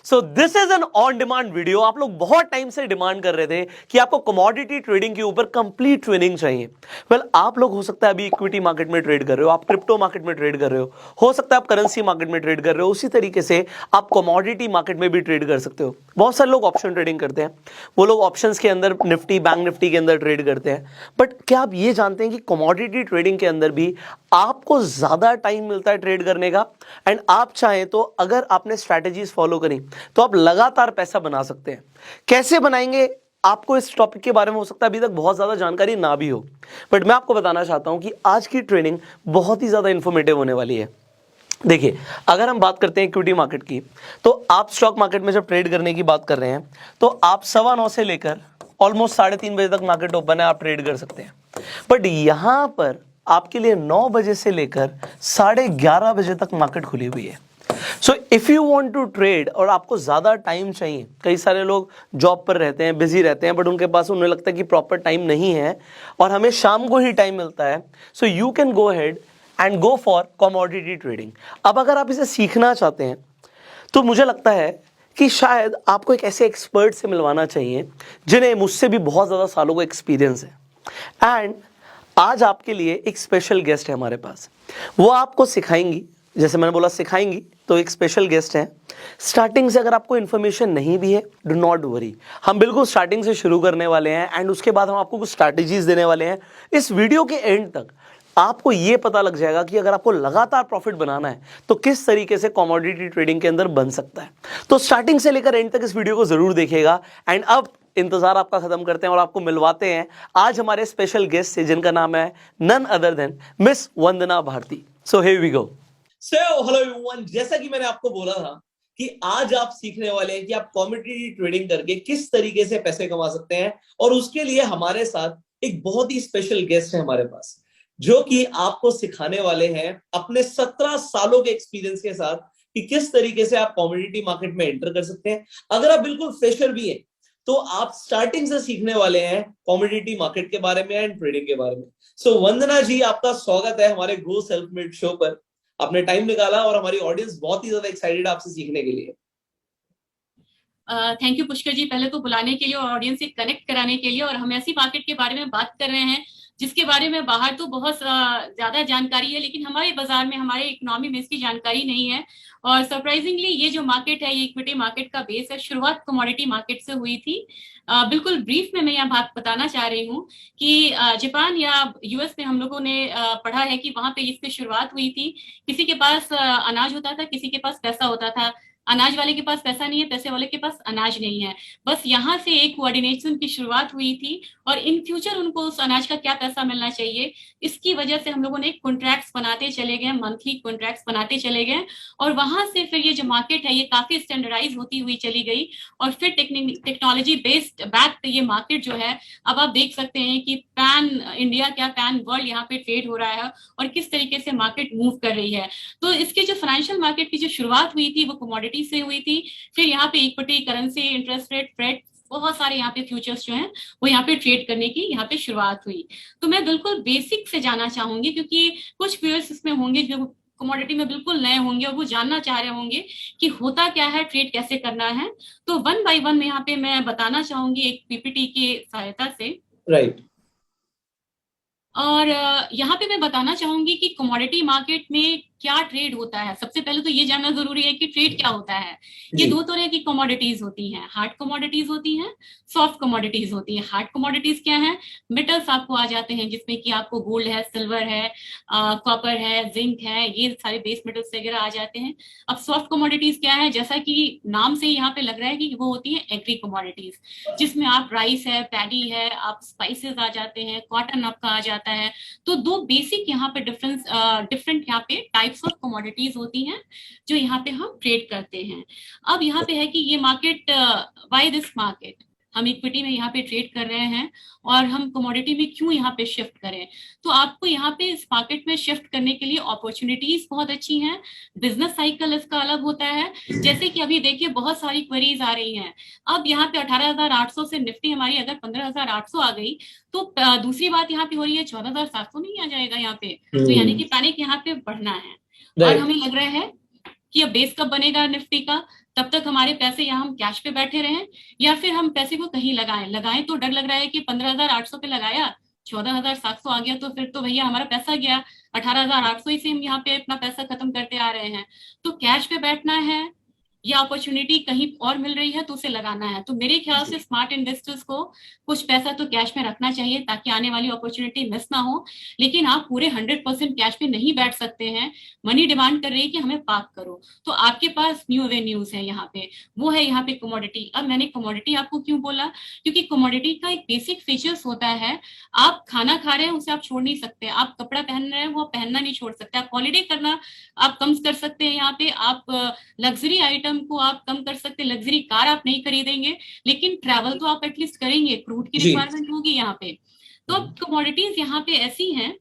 So this is an on demand video. आप लोग बहुत टाइम से डिमांड कर रहे थे कि आपको कमोडिटी ट्रेडिंग के ऊपर कंप्लीट ट्रेनिंग चाहिए। आप लोग हो सकता है अभी इक्विटी मार्केट में ट्रेड कर रहे हो, आप क्रिप्टो मार्केट में ट्रेड कर रहे हो सकता है आप करेंसी मार्केट में ट्रेड कर रहे हो, उसी तरीके से आप कमोडिटी मार्केट में भी ट्रेड कर सकते हो। बहुत सारे लोग ऑप्शन ट्रेडिंग करते हैं, वो लोग ऑप्शंस के अंदर निफ्टी, बैंक निफ्टी के अंदर ट्रेड करते हैं। बट क्या आप ये जानते हैं कि कमोडिटी ट्रेडिंग के अंदर भी आपको ज्यादा टाइम मिलता है ट्रेड करने का, एंड आप चाहें तो अगर आपने स्ट्रैटेजीज फॉलो करी तो आप लगातार पैसा बना सकते हैं। कैसे बनाएंगे, आपको इस टॉपिक के बारे में हो सकता है अभी तक बहुत ज्यादा जानकारी ना भी हो, बट मैं आपको बताना चाहता हूं कि आज की ट्रेनिंग बहुत ही ज्यादा इंफॉर्मेटिव होने वाली है। देखिए, अगर हम बात करते हैं इक्विटी मार्केट की, तो आप स्टॉक मार्केट में जब ट्रेड करने की बात कर रहे हैं तो आप 9:15 से लेकर ऑलमोस्ट 3:30 बजे तक मार्केट ओपन है, आप ट्रेड कर सकते हैं। बट यहां पर आपके लिए 9 बजे से लेकर 11:30 बजे तक मार्केट खुली हुई है। So if you want to trade और आपको ज्यादा टाइम चाहिए, कई सारे लोग जॉब पर रहते हैं, बिजी रहते हैं, बट उनके पास उन्हें लगता है कि प्रॉपर टाइम नहीं है और हमें शाम को ही टाइम मिलता है, so you can go ahead and go for commodity trading. अब अगर आप इसे सीखना चाहते हैं तो मुझे लगता है कि शायद आपको एक ऐसे एक्सपर्ट से मिलवाना चाहिए जिन्हें मुझसे भी बहुत ज्यादा सालों का एक्सपीरियंस है। एंड आज आपके लिए एक स्पेशल गेस्ट है हमारे पास, वो आपको सिखाएंगी। जैसे मैंने बोला सिखाएंगी, तो एक स्पेशल गेस्ट है। स्टार्टिंग से अगर आपको इन्फॉर्मेशन नहीं भी है, डू नॉट वरी, हम बिल्कुल स्टार्टिंग से शुरू करने वाले हैं एंड उसके बाद हम आपको कुछ स्ट्रैटेजीज देने वाले हैं। इस वीडियो के एंड तक आपको यह पता लग जाएगा कि अगर आपको लगातार प्रॉफिट बनाना है तो किस तरीके से कमोडिटी ट्रेडिंग के अंदर बन सकता है। तो स्टार्टिंग से लेकर एंड तक इस वीडियो को जरूर देखिएगा। एंड अब इंतजार आपका खत्म करते हैं और आपको मिलवाते हैं आज हमारे स्पेशल गेस्ट से, जिनका नाम है none other than miss Vandana Bharti. So here we go. So hello everyone, जैसा कि मैंने आपको बोला था कि आज आप सीखने वाले हैं कि आप कमोडिटी ट्रेडिंग करके किस तरीके से पैसे कमा सकते हैं, और उसके लिए हमारे साथ एक बहुत ही स्पेशल गेस्ट है हमारे पास, जो कि आपको सिखाने वाले हैं अपने 17 सालों के एक्सपीरियंस के साथ कि किस तरीके से आप कमोडिटी मार्केट में एंटर कर सकते हैं। अगर आप बिल्कुल फ्रेशर भी हैं तो आप स्टार्टिंग से सीखने वाले हैं कमोडिटी मार्केट के बारे में एंड ट्रेडिंग के बारे में। सो वंदना जी, आपका स्वागत है हमारे ग्रो सेल्फ मेड शो पर। आपने टाइम निकाला और हमारी ऑडियंस बहुत ही ज्यादा एक्साइटेड आपसे सीखने के लिए। थैंक यू पुष्कर जी, पहले तो बुलाने के लिए और ऑडियंस से कनेक्ट कराने के लिए। और हम ऐसी मार्केट के बारे में बात कर रहे हैं जिसके बारे में बाहर तो बहुत ज्यादा जानकारी है, लेकिन हमारे बाजार में, हमारे इकोनॉमी में इसकी जानकारी नहीं है। और सरप्राइजिंगली ये जो मार्केट है, ये इक्विटी मार्केट का बेस है, शुरुआत कमोडिटी मार्केट से हुई थी। बिल्कुल ब्रीफ में मैं यहाँ बात बताना चाह रही हूँ कि जापान या यूएस में हम लोगों ने पढ़ा है कि वहां पे इसकी शुरुआत हुई थी। किसी के पास अनाज होता था, किसी के पास पैसा होता था। अनाज वाले के पास पैसा नहीं है, पैसे वाले के पास अनाज नहीं है। बस यहाँ से एक कोऑर्डिनेशन की शुरुआत हुई थी, और इन फ्यूचर उनको उस अनाज का क्या पैसा मिलना चाहिए, इसकी वजह से हम लोगों ने कॉन्ट्रैक्ट्स बनाते चले गए, मंथली कॉन्ट्रैक्ट्स बनाते चले गए। और वहां से फिर ये जो मार्केट है ये काफी स्टैंडर्डाइज होती हुई चली गई। और फिर टेक्नोलॉजी बेस्ड बैक ये मार्केट जो है, अब आप देख सकते हैं कि पैन इंडिया क्या पैन वर्ल्ड यहाँ पे ट्रेड हो रहा है और किस तरीके से मार्केट मूव कर रही है। तो इसके जो फाइनेंशियल मार्केट की जो शुरुआत हुई थी वो कमोडिटी से हुई थी। फिर यहाँ पे equity, currency, interest rate, freight, बहुत सारे यहाँ पे फ्यूचर्स जो हैं वो यहाँ पे ट्रेड करने की यहाँ पे शुरुआत हुई। तो मैं बिल्कुल बेसिक से जाना चाहूंगी, क्योंकि कुछ व्यूअर्स इसमें होंगे जो कमोडिटी में बिल्कुल नए होंगे और वो जानना चाह रहे होंगे कि होता क्या है, ट्रेड कैसे करना है। तो वन बाय वन यहाँ पे मैं बताना चाहूंगी एक पीपीटी की सहायता से। राइट। और यहाँ पे मैं बताना चाहूंगी कि कमोडिटी मार्केट में क्या ट्रेड होता है। सबसे पहले तो ये जानना जरूरी है कि ट्रेड क्या होता है। ये दो तरह की कमोडिटीज होती हैं, हार्ड कमोडिटीज होती हैं, सॉफ्ट कमोडिटीज होती हैं। हार्ड कमोडिटीज क्या है? मेटल्स आपको आ जाते हैं, जिसमें कि आपको गोल्ड है, सिल्वर है, कॉपर है, जिंक है, ये सारे बेस मेटल्स वगैरह आ जाते हैं। अब सॉफ्ट कमोडिटीज क्या है? जैसा कि नाम से यहाँ पे लग रहा है कि वो होती है एग्री कमोडिटीज, जिसमें आप राइस है, पैडी है, आप स्पाइसेस आ जाते हैं, कॉटन आपका आ जाता है। तो दो बेसिक यहाँ पे डिफरेंट यहाँ पे टाइप्स ऑफ कमोडिटीज होती हैं जो यहाँ पे हम ट्रेड करते हैं। अब यहाँ पे है कि ये मार्केट, व्हाई दिस मार्केट, हम इक्विटी में यहाँ पे ट्रेड कर रहे हैं और हम कमोडिटी में क्यों यहाँ पे शिफ्ट करें। तो आपको यहाँ पे इस मार्केट में शिफ्ट करने के लिए अपॉर्चुनिटीज बहुत अच्छी हैं। बिजनेस साइकिल इसका अलग होता है। जैसे कि अभी देखिए बहुत सारी क्वेरीज आ रही हैं। अब यहाँ पे 18,800 से निफ्टी हमारी अगर 15,800 आ गई, तो दूसरी बात यहाँ पे हो रही है 14,700 नहीं आ जाएगा यहाँ पे। तो यानी कि पैनिक यहाँ पे बढ़ना है। और हमें लग रहा है कि अब बेस कब बनेगा निफ्टी का? तब तक हमारे पैसे यहाँ हम कैश पे बैठे रहें, या फिर हम पैसे को कहीं लगाएं तो डर लग रहा है कि 15,800 पे लगाया, 14,700 आ गया तो फिर तो भैया हमारा पैसा गया, 18,800 ही से हम यहाँ पे अपना पैसा खत्म करते आ रहे हैं। तो कैश पे बैठना है या अपॉर्चुनिटी कहीं और मिल रही है तो उसे लगाना है। तो मेरे ख्याल से स्मार्ट इन्वेस्टर्स को कुछ पैसा तो कैश में रखना चाहिए ताकि आने वाली अपॉर्चुनिटी मिस ना हो। लेकिन आप पूरे 100% कैश में नहीं बैठ सकते हैं। मनी डिमांड कर रही है कि हमें पार्क करो, तो आपके पास न्यू एवेन्यूज है यहाँ पे, वो है यहाँ पे कमोडिटी। अब मैंने कमोडिटी आपको क्यों बोला, क्योंकि कमोडिटी का एक बेसिक फीचर्स होता है, आप खाना खा रहे हैं उसे आप छोड़ नहीं सकते, आप कपड़ा पहन रहे हैं वो पहनना नहीं छोड़ सकते, आप हॉलीडे करना आप कम कर सकते हैं यहाँ पे, आप लग्जरी आइटम को आप कम कर सकते हैं, लग्जरी कार आप नहीं खरीदेंगे, लेकिन ट्रैवल तो आप एटलीस्ट करेंगे, क्रूड की रिक्वायरमेंट होगी यहाँ पे। तो अब कमोडिटीज यहाँ पे ऐसी हैं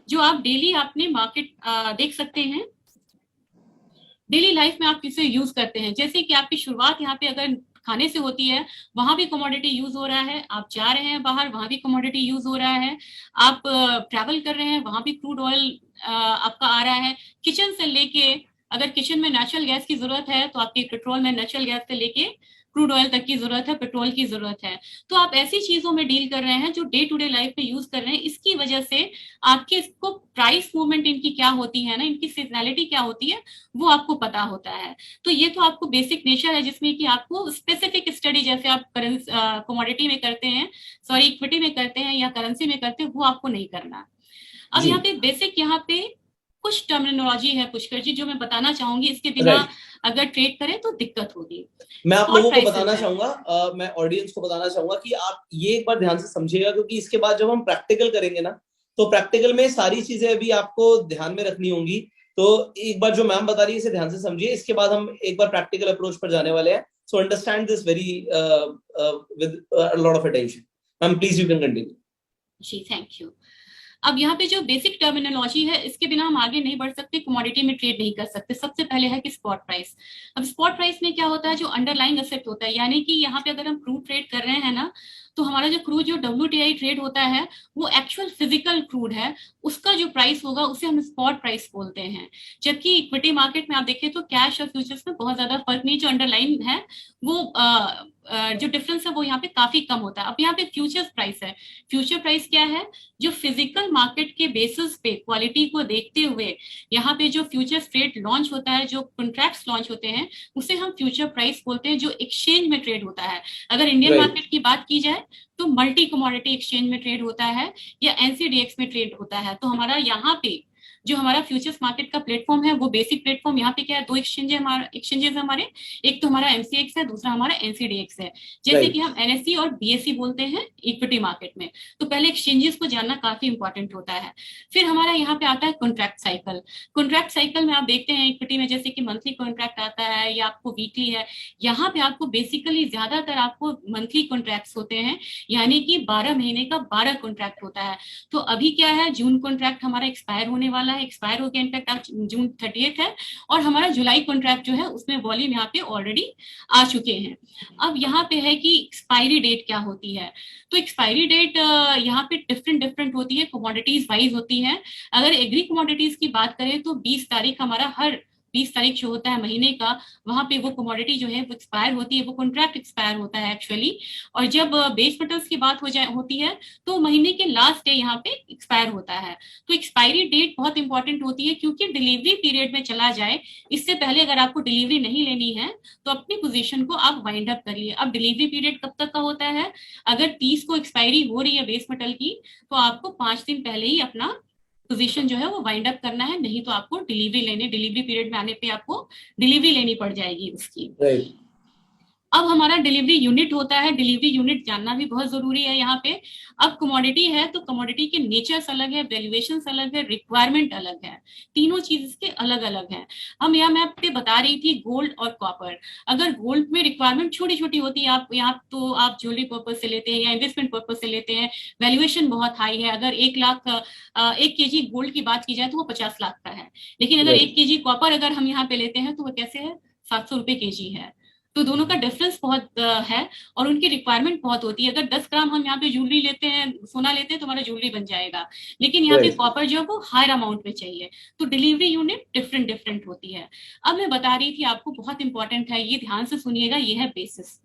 जो आप डेली आपने मार्केट देख सकते हैं, डेली लाइफ में आप किसे यूज करते हैं। जैसे कि आपकी शुरुआत यहाँ पे अगर खाने से होती है, वहां भी कमोडिटी यूज हो रहा है, आप जा रहे हैं बाहर वहां भी कमोडिटी यूज हो रहा है, आप ट्रैवल कर रहे हैं वहां भी क्रूड ऑयल आपका आ रहा है, किचन से लेके, अगर किचन में नेचुरल गैस की जरूरत है तो आपके पेट्रोल में नेचुरल गैस से लेके क्रूड ऑयल तक की जरूरत है, पेट्रोल की जरूरत है। तो आप ऐसी चीजों में डील कर रहे हैं जो डे टू डे लाइफ में यूज कर रहे हैं, इसकी वजह से आपके इसको प्राइस मूवमेंट इनकी क्या होती है ना, इनकी सीजनैलिटी क्या होती है वो आपको पता होता है। तो ये तो आपको बेसिक नेचर है जिसमें कि आपको स्पेसिफिक स्टडी जैसे आप कमोडिटी में करते हैं, सॉरी इक्विटी में करते हैं या करेंसी में करते हैं, वो आपको नहीं करना। अब यहाँ पे बेसिक यहाँ पे कुछ टर्मिनोलॉजी है पुष्कर जी जो मैं बताना चाहूंगी, इसके बिना अगर ट्रेड करें तो दिक्कत होगी। मैं आप लोगों को बताना चाहूंगा, मैं ऑडियंस को बताना चाहूंगा कि आप ये एक बार ध्यान से समझिएगा, क्योंकि इसके बाद जब हम प्रैक्टिकल करेंगे ना, तो प्रैक्टिकल में सारी चीजें अभी आपको ध्यान में रखनी होंगी। तो एक बार जो मैम बता रही है इसे ध्यान से समझिए, इसके बाद हम एक बार प्रैक्टिकल अप्रोच पर जाने वाले हैं। So understand this very with a lot of attention. Ma'am please you can continue. जी थैंक यू। अब यहाँ पे जो बेसिक टर्मिनोलॉजी है इसके बिना हम आगे नहीं बढ़ सकते, कमोडिटी में ट्रेड नहीं कर सकते। सबसे पहले है कि स्पॉट प्राइस। अब स्पॉट प्राइस में क्या होता है, जो अंडरलाइंग एसेट होता है, यानी कि यहाँ पे अगर हम क्रूड ट्रेड कर रहे हैं ना, तो हमारा जो क्रूड जो WTI ट्रेड होता है वो एक्चुअल फिजिकल क्रूड है, उसका जो प्राइस होगा उसे हम स्पॉट प्राइस बोलते हैं। जबकि इक्विटी मार्केट में आप देखें तो कैश और फ्यूचर्स में बहुत ज्यादा फर्क नहीं, जो अंडरलाइन है वो जो डिफरेंस है वो यहाँ पे काफी कम होता है। अब यहाँ पे फ्यूचर्स प्राइस है, फ्यूचर प्राइस क्या है, जो फिजिकल मार्केट के बेसिस पे क्वालिटी को देखते हुए यहाँ पे जो फ्यूचर्स ट्रेड लॉन्च होता है, जो कॉन्ट्रैक्ट्स लॉन्च होते हैं, उसे हम फ्यूचर प्राइस बोलते हैं, जो एक्सचेंज में ट्रेड होता है। अगर इंडियन मार्केट की बात की जाए तो मल्टी कमोडिटी एक्सचेंज में ट्रेड होता है या NCDX में ट्रेड होता है। तो हमारा यहाँ पे जो हमारा फ्यूचर्स मार्केट का प्लेटफॉर्म है वो बेसिक प्लेटफॉर्म यहाँ पे क्या है, दो एक्सचेंजेस हमारे, एक तो हमारा MCX है, दूसरा हमारा NCDX है। जैसे कि हम NSE और BSE बोलते हैं इक्विटी मार्केट में। तो पहले एक्सचेंजेस को जानना काफी इंपॉर्टेंट होता है। फिर हमारा यहाँ पे आता है कॉन्ट्रैक्ट साइकिल। कॉन्ट्रैक्ट साइकिल में आप देखते हैं इक्विटी में जैसे कि मंथली कॉन्ट्रैक्ट आता है या आपको वीकली है, यहाँ पे आपको बेसिकली ज्यादातर आपको मंथली कॉन्ट्रैक्ट होते हैं, यानी कि 12 महीने का 12 कॉन्ट्रैक्ट होता है। तो अभी क्या है, जून कॉन्ट्रैक्ट हमारा एक्सपायर होने वाला है, एक्सपायर हो गया इनफैक्ट आज जून 30 है, और हमारा जुलाई कॉन्ट्रैक्ट जो है उसमें वॉल्यूम यहाँ पे ऑलरेडी आ चुके हैं। अब यहाँ पे है कि एक्सपायरी डेट क्या होती है। तो एक्सपायरी डेट यहाँ पे डिफरेंट होती है, कमोडिटीज वाइज होती है। अगर एग्री कमोडिटीज की बात करें तो 20 तारीख हमारा, हर 20 तारीख जो होता है महीने का, वहां पे वो कमोडिटी जो है वो एक्सपायर होती है, वो कॉन्ट्रैक्ट एक्सपायर होता है एक्चुअली। और जब बेस मेटल्स की बात होती है तो महीने के लास्ट डे यहाँ पे एक्सपायर होता है। तो एक्सपायरी डेट बहुत इंपॉर्टेंट होती है, क्योंकि डिलीवरी पीरियड में चला जाए, इससे पहले अगर आपको डिलीवरी नहीं लेनी है तो अपनी पोजीशन को आप वाइंड अप करिए। अब डिलीवरी पीरियड कब तक का होता है, अगर 30 को एक्सपायरी हो रही है बेस मेटल की, तो आपको 5 दिन पहले ही अपना पोजीशन जो है वो वाइंड अप करना है, नहीं तो आपको डिलीवरी पीरियड में आने पे आपको डिलीवरी लेनी पड़ जाएगी उसकी। अब हमारा डिलीवरी यूनिट होता है, डिलीवरी यूनिट जानना भी बहुत जरूरी है यहाँ पे। अब कमोडिटी है तो कमोडिटी के नेचर्स अलग है, वैल्यूएशन अलग है, रिक्वायरमेंट अलग है, तीनों चीज इसके अलग अलग है। हम यहाँ मैं आपको बता रही थी गोल्ड और कॉपर। अगर गोल्ड में रिक्वायरमेंट छोटी छोटी होती है, आप यहाँ तो आप ज्वेलरी पर्पज से लेते हैं या इन्वेस्टमेंट पर्पज से लेते हैं, वैल्यूएशन बहुत हाई है। अगर 1 केजी गोल्ड की बात की जाए तो वो 50 लाख का है, लेकिन अगर 1 केजी कॉपर अगर हम यहाँ पे लेते हैं तो वो कैसे है, 700 रुपए केजी है। तो दोनों का डिफरेंस बहुत है और उनकी रिक्वायरमेंट बहुत होती है। अगर 10 ग्राम हम यहाँ पे ज्वेलरी लेते हैं, सोना लेते हैं, तो हमारा ज्वेलरी बन जाएगा, लेकिन यहाँ पे राइट। कॉपर जो है वो हायर अमाउंट में चाहिए, तो डिलीवरी यूनिट डिफरेंट डिफरेंट होती है। अब मैं बता रही थी आपको, बहुत इंपॉर्टेंट है, ये ध्यान से सुनिएगा, ये है बेसिस।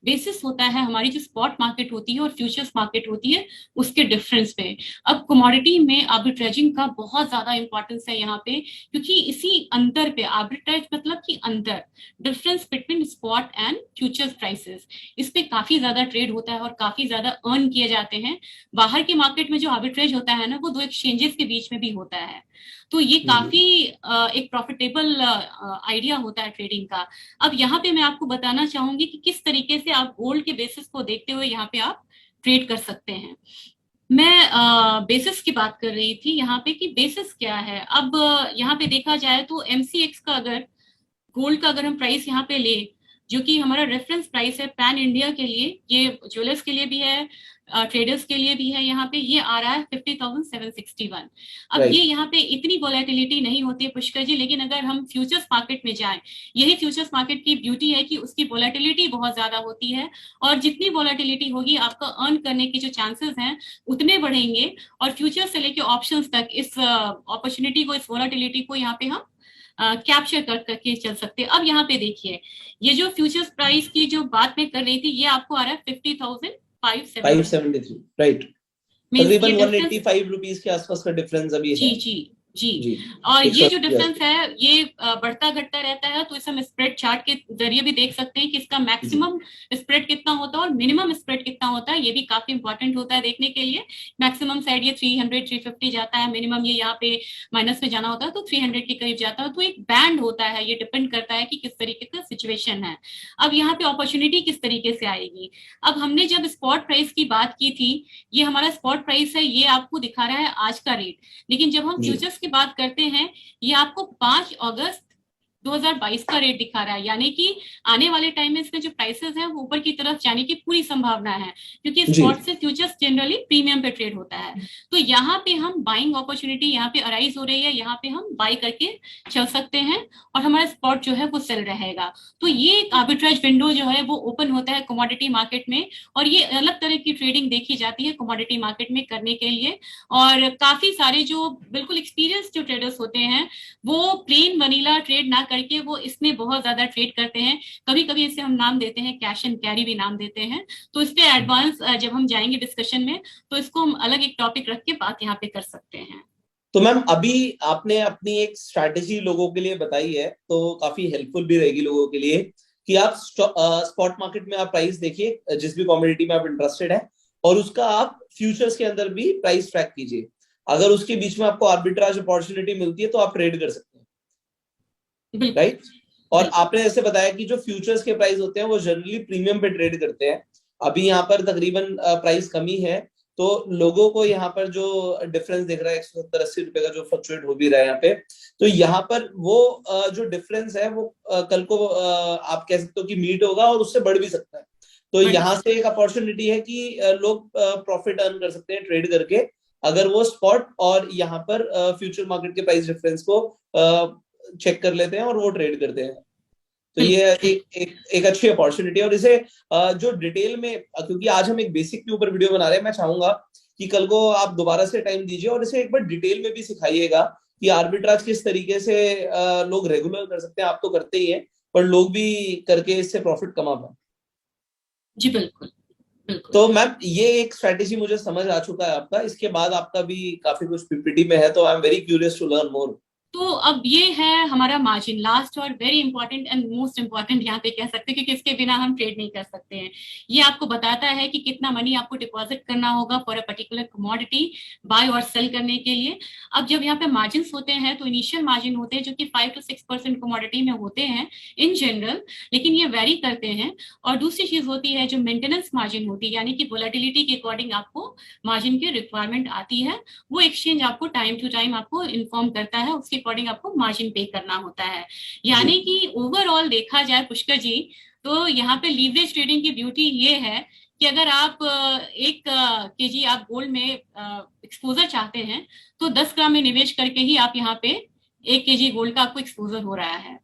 बेसिस होता है हमारी जो स्पॉट मार्केट होती है और फ्यूचर्स मार्केट होती है, उसके डिफरेंस पे। अब कमोडिटी में आर्बिट्रेजिंग का बहुत ज्यादा इंपॉर्टेंस है यहाँ पे, क्योंकि इसी अंतर पे, आर्बिट्रेज मतलब कि अंतर, difference between spot and futures prices, इस पे काफी ज्यादा ट्रेड होता है और काफी ज्यादा अर्न किए जाते हैं। बाहर के मार्केट में जो आर्बिट्रेज होता है ना, वो दो एक्सचेंजेस के बीच में भी होता है, तो ये काफी एक प्रॉफिटेबल आइडिया होता है ट्रेडिंग का। अब यहाँ पे मैं आपको बताना चाहूंगी कि किस तरीके से आप गोल्ड के बेसिस को देखते हुए यहाँ पे आप ट्रेड कर सकते हैं। मैं बेसिस की बात कर रही थी यहाँ पे कि बेसिस क्या है। अब यहाँ पे देखा जाए तो एमसीएक्स का, अगर गोल्ड का अगर हम प्राइस यहाँ पे ले, जो कि हमारा रेफरेंस प्राइस है पैन इंडिया के लिए, ये ज्वेलर्स के लिए भी है, ट्रेडर्स के लिए भी है, यहाँ पे ये आ रहा है 50,761। अब Right. ये यहाँ पे इतनी वोलेटिलिटी नहीं होती है पुष्कर जी, लेकिन अगर हम फ्यूचर्स मार्केट में जाएं, यही फ्यूचर्स मार्केट की ब्यूटी है कि उसकी वोलेटिलिटी बहुत ज्यादा होती है, और जितनी वोलेटिलिटी होगी आपका अर्न करने के जो चांसेस हैं उतने बढ़ेंगे, और फ्यूचर से लेके ऑप्शंस तक इस अपॉर्चुनिटी को, इस वोलेटिलिटी को यहाँ पे हम कैप्चर करके चल सकते हैं। अब यहाँ पे देखिए, ये जो फ्यूचर्स प्राइस की जो बात मैं कर रही थी, ये आपको आ रहा है 50,573, राइट। मींस ये तकरीबन डिफरेंस, 185 रुपीस के आसपास का डिफरेंस अभी जी है। जी जी। जी। और ये जो 180 डिफरेंस है ये बढ़ता घटता रहता है, तो इसे हम स्प्रेड चार्ट के जरिए भी देख सकते हैं कि इसका मैक्सिमम स्प्रेड कितना होता है और मिनिमम स्प्रेड कितना होता है। ये भी काफी इंपॉर्टेंट होता है देखने के लिए। मैक्सिमम साइड ये 300 350 जाता है, मिनिमम ये यहाँ पे माइनस में जाना होता है तो 300 के करीब जाता है। तो एक बैंड होता है, ये डिपेंड करता है कि किस तरीके का सिचुएशन है। अब यहाँ पे अपॉर्चुनिटी किस तरीके से आएगी। अब हमने जब स्पॉट प्राइस की बात की थी, ये हमारा स्पॉट प्राइस है, ये आपको दिखा रहा है आज का रेट, लेकिन जब हम जी। फ्यूचर्स की बात करते हैं, ये आपको 5 अगस्त 2022 का रेट दिखा रहा है, यानी कि आने वाले टाइम में इसमें जो प्राइसेस हैं वो ऊपर की तरफ जाने की पूरी संभावना है, क्योंकि जी। स्पॉट से फ्यूचर्स जनरली प्रीमियम पे ट्रेड होता है। तो यहाँ पे हम बाइंग अपॉर्चुनिटी यहाँ पे अराइज हो रही है, यहाँ पे हम बाई करके चल सकते हैं और हमारा स्पॉट जो है वो सेल रहेगा। तो ये एक आर्बिट्रेज विंडो जो है वो ओपन होता है कमोडिटी मार्केट में, और ये अलग तरह की ट्रेडिंग देखी जाती है कमोडिटी मार्केट में करने के लिए। और काफी सारे जो बिल्कुल एक्सपीरियंस जो ट्रेडर्स होते हैं, वो प्लेन वनीला ट्रेड ना करके वो इसमें बहुत ज्यादा ट्रेड करते हैं। कभी कभी इसे हम नाम देते हैं कैश एंड कैरी भी नाम देते हैं। तो इस पे एडवांस जब हम जाएंगे डिस्कशन में, तो इसको हम अलग एक टॉपिक रख के बात यहाँ पे कर सकते हैं। तो मैम अभी आपने अपनी एक स्ट्रैटेजी लोगों के लिए बताई है, तो काफी हेल्पफुल भी रहेगी लोगों के लिए कि आप स्पॉट मार्केट में आप प्राइस देखिए जिस भी कमोडिटी में आप इंटरेस्टेड है, और उसका आप फ्यूचर्स के अंदर भी प्राइस ट्रैक कीजिए। अगर उसके बीच में आपको आर्बिट्राज अपॉर्चुनिटी मिलती है तो आप ट्रेड कर सकते हैं, राइट। और आपने जैसे बताया कि जो फ्यूचर्स के प्राइस होते हैं वो जनरली प्रीमियम पे ट्रेड करते हैं। अभी यहाँ पर तकरीबन प्राइस कमी है, तो लोगों को यहाँ पर जो डिफरेंस दिख रहा है 170-80 रुपए का जो फ्लक्चुएट हो भी रहा है यहाँ पे, तो यहाँ पर वो जो डिफरेंस है वो कल को आप कह सकते हो कि मीट होगा और उससे बढ़ भी सकता है। तो यहाँ से एक अपॉर्चुनिटी है कि लोग प्रॉफिट अर्न कर सकते हैं ट्रेड करके, अगर वो स्पॉट और यहाँ पर फ्यूचर मार्केट के प्राइस डिफरेंस को चेक कर लेते हैं और वो ट्रेड करते हैं। तो ये एक अच्छी अपॉर्चुनिटी है। और इसे जो डिटेल में, क्योंकि आज हम एक बेसिक के ऊपर वीडियो बना रहे हैं, मैं चाहूंगा कि कल को आप दोबारा से टाइम दीजिए और इसे एक बार डिटेल में भी सिखाइएगा कि आर्बिट्राज किस तरीके से लोग रेगुलर कर सकते हैं। आप तो करते ही हैं, पर लोग भी करके इससे प्रॉफिट कमा पाए। जी बिल्कुल बिल्कुल। तो मैम ये एक स्ट्रेटेजी मुझे समझ आ चुका है आपका, इसके बाद आपका भी काफी कुछ पीपीटी में है, तो I am very curious to learn more. तो अब ये है हमारा मार्जिन, लास्ट और very important and most important यहाँ पे कह सकते हैं, क्योंकि इसके बिना हम ट्रेड नहीं कर सकते हैं। ये आपको बताता है कि कितना मनी आपको डिपॉजिट करना होगा for a particular commodity buy और सेल करने के लिए। अब जब यहाँ पे मार्जिन होते हैं तो इनिशियल मार्जिन होते हैं जो कि 5 to 6% कमोडिटी में होते हैं इन जनरल, लेकिन ये वेरी करते हैं। और दूसरी चीज होती है जो मेंटेनेंस मार्जिन होती है, यानी कि वोलेटिलिटी के अकॉर्डिंग आपको मार्जिन की रिक्वायरमेंट आती है, वो एक्सचेंज आपको टाइम टू टाइम आपको इन्फॉर्म करता है, उसके अकॉर्डिंग आपको मार्जिन पे करना होता है। यानी कि ओवरऑल देखा जाए पुष्कर जी, तो यहाँ पे लीवरेज ट्रेडिंग की ब्यूटी ये है कि अगर आप 1 केजी आप गोल्ड में एक्सपोजर चाहते हैं, तो 10 ग्राम में निवेश करके ही आप यहाँ पे 1 केजी गोल्ड का आपको एक्सपोजर हो रहा है।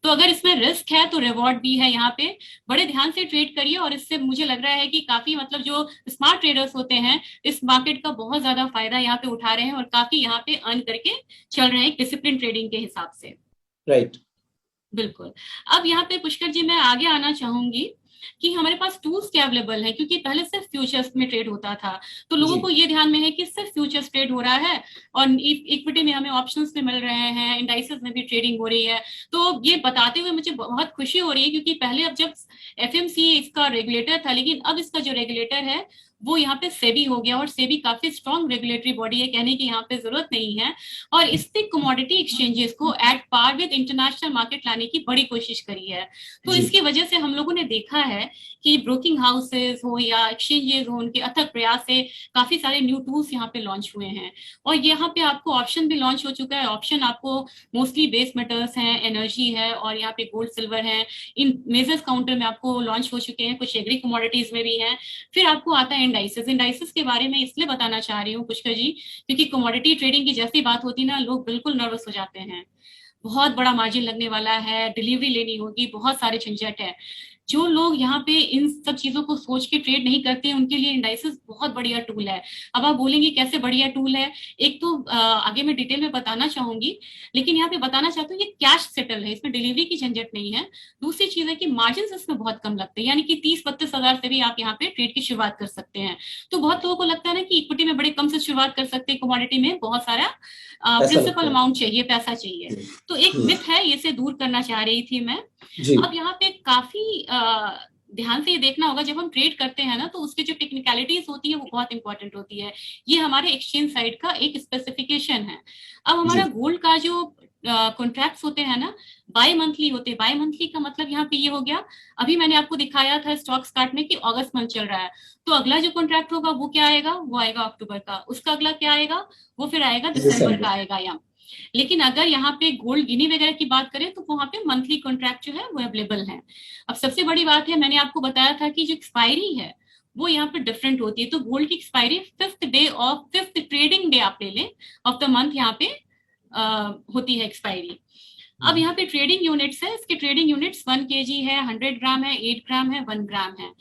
तो अगर इसमें रिस्क है तो रिवॉर्ड भी है यहाँ पे। बड़े ध्यान से ट्रेड करिए, और इससे मुझे लग रहा है कि काफी मतलब जो स्मार्ट ट्रेडर्स होते हैं इस मार्केट का बहुत ज्यादा फायदा यहाँ पे उठा रहे हैं और काफी यहाँ पे अर्न करके चल रहे हैं डिसिप्लिन ट्रेडिंग के हिसाब से। राइट। बिल्कुल। अब यहाँ पे पुष्कर जी मैं आगे आना चाहूंगी कि हमारे पास टूल्स क्या अवेलेबल है, क्योंकि पहले सिर्फ फ्यूचर्स में ट्रेड होता था, तो लोगों को ये ध्यान में है कि सिर्फ फ्यूचर्स ट्रेड हो रहा है और इक्विटी में हमें ऑप्शंस में मिल रहे हैं, इंडाइसेस में भी ट्रेडिंग हो रही है। तो ये बताते हुए मुझे बहुत खुशी हो रही है, क्योंकि पहले अब जब एफएमसी इसका रेगुलेटर था, लेकिन अब इसका जो रेगुलेटर है वो यहाँ पे सेबी हो गया, और सेबी काफी स्ट्रॉन्ग रेगुलेटरी बॉडी है, कहने की यहाँ पे जरूरत नहीं है। और इसने कमोडिटी एक्सचेंजेस को at par with international market लाने की बड़ी कोशिश करी है। तो इसकी वजह से हम लोगों ने देखा है कि ब्रोकिंग हाउसेस हो या एक्सचेंजेस हो, उनके अथक प्रयास से काफी सारे न्यू टूल्स यहाँ पे लॉन्च हुए हैं। और यहाँ पे आपको ऑप्शन भी लॉन्च हो चुका है। ऑप्शन आपको मोस्टली बेस मेटल्स हैं, एनर्जी है, और यहाँ पे गोल्ड सिल्वर है। इन मेजर्स काउंटर में आपको लॉन्च हो चुके हैं, कुछ एग्री कमोडिटीज में भी हैं। फिर आपको आता है इंडाइसेस। इंडाइसेस के बारे में इसलिए बताना चाह रही हूँ पुष्कर जी, क्योंकि कमोडिटी ट्रेडिंग की जैसी बात होती है ना, लोग बिल्कुल नर्वस हो जाते हैं। बहुत बड़ा मार्जिन लगने वाला है, डिलीवरी लेनी होगी, बहुत सारे झंझट है। जो लोग यहाँ पे इन सब चीजों को सोच के ट्रेड नहीं करते हैं, उनके लिए इंडाइसेस बहुत बढ़िया टूल है। अब आप बोलेंगे कैसे बढ़िया टूल है, एक तो आगे मैं डिटेल में बताना चाहूंगी, लेकिन यहाँ पे बताना चाहती हूँ ये कैश सेटल है, इसमें डिलीवरी की झंझट नहीं है। दूसरी चीज है कि मार्जिन इसमें बहुत कम लगते हैं, यानी कि 30-32 हजार से भी आप यहाँ पे ट्रेड की शुरुआत कर सकते हैं। तो बहुत लोगों को लगता है ना कि इक्विटी में बड़े कम से शुरुआत कर सकते हैं, कमोडिटी में बहुत सारा प्रिंसिपल अमाउंट चाहिए, पैसा चाहिए। तो एक मिथ है, इसे दूर करना चाह रही थी मैं। अब यहाँ पे काफी ध्यान से ये देखना होगा, जब हम ट्रेड करते हैं ना, तो उसके जो टेक्निकलिटीज होती है वो बहुत इंपॉर्टेंट होती है। ये हमारे एक्सचेंज साइड का एक स्पेसिफिकेशन है। अब हमारा गोल्ड का जो कॉन्ट्रैक्ट्स होते हैं ना, बाय मंथली होते हैं। बाय मंथली का मतलब यहाँ पे ये हो गया, अभी मैंने आपको दिखाया था स्टॉक्स कार्ट में कि अगस्त मंथ चल रहा है, तो अगला जो कॉन्ट्रैक्ट होगा वो क्या आएगा, वो आएगा अक्टूबर का। उसका अगला क्या आएगा, वो फिर आएगा दिसंबर का आएगा यहाँ। लेकिन अगर यहाँ पे गोल्ड गिनी वगैरह की बात करें तो वहां पे मंथली कॉन्ट्रैक्ट जो है वो अवेलेबल है। अब सबसे बड़ी बात है, मैंने आपको बताया था कि जो एक्सपायरी है वो यहाँ पे डिफरेंट होती है। तो गोल्ड की एक्सपायरी फिफ्थ ट्रेडिंग डे आप ले लें ऑफ द मंथ, यहाँ पे होती है एक्सपायरी। अब यहाँ पे ट्रेडिंग यूनिट्स है, इसके ट्रेडिंग यूनिट्स 1 kg है, 100 ग्राम है, 8 ग्राम है, 1 ग्राम है।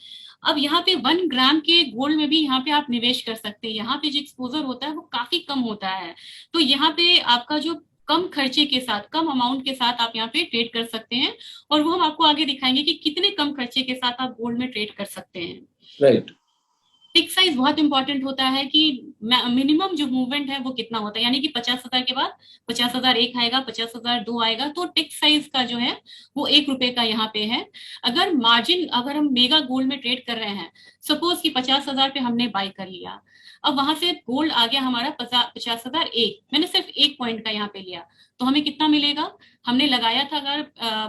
अब यहाँ पे 1 ग्राम के गोल्ड में भी यहाँ पे आप निवेश कर सकते हैं। यहाँ पे जो एक्सपोजर होता है वो काफी कम होता है, तो यहाँ पे आपका जो कम खर्चे के साथ, कम अमाउंट के साथ आप यहाँ पे ट्रेड कर सकते हैं, और वो हम आपको आगे दिखाएंगे कि कितने कम खर्चे के साथ आप गोल्ड में ट्रेड कर सकते हैं। राइट। टिक साइज बहुत इंपॉर्टेंट होता है कि मिनिमम जो मूवमेंट है वो कितना होता है, यानी कि 50,000 के बाद 50,000 एक आएगा, 50,000 दो आएगा, तो टिक साइज का जो है वो ₹1 का यहाँ पे है। अगर मार्जिन, अगर हम मेगा गोल्ड में ट्रेड कर रहे हैं, सपोज कि 50,000 पे हमने बाय कर लिया, अब वहां से गोल्ड आ गया हमारा 50,000 एक, मैंने सिर्फ 1 पॉइंट का यहाँ पे लिया, तो हमें कितना मिलेगा, हमने लगाया था अगर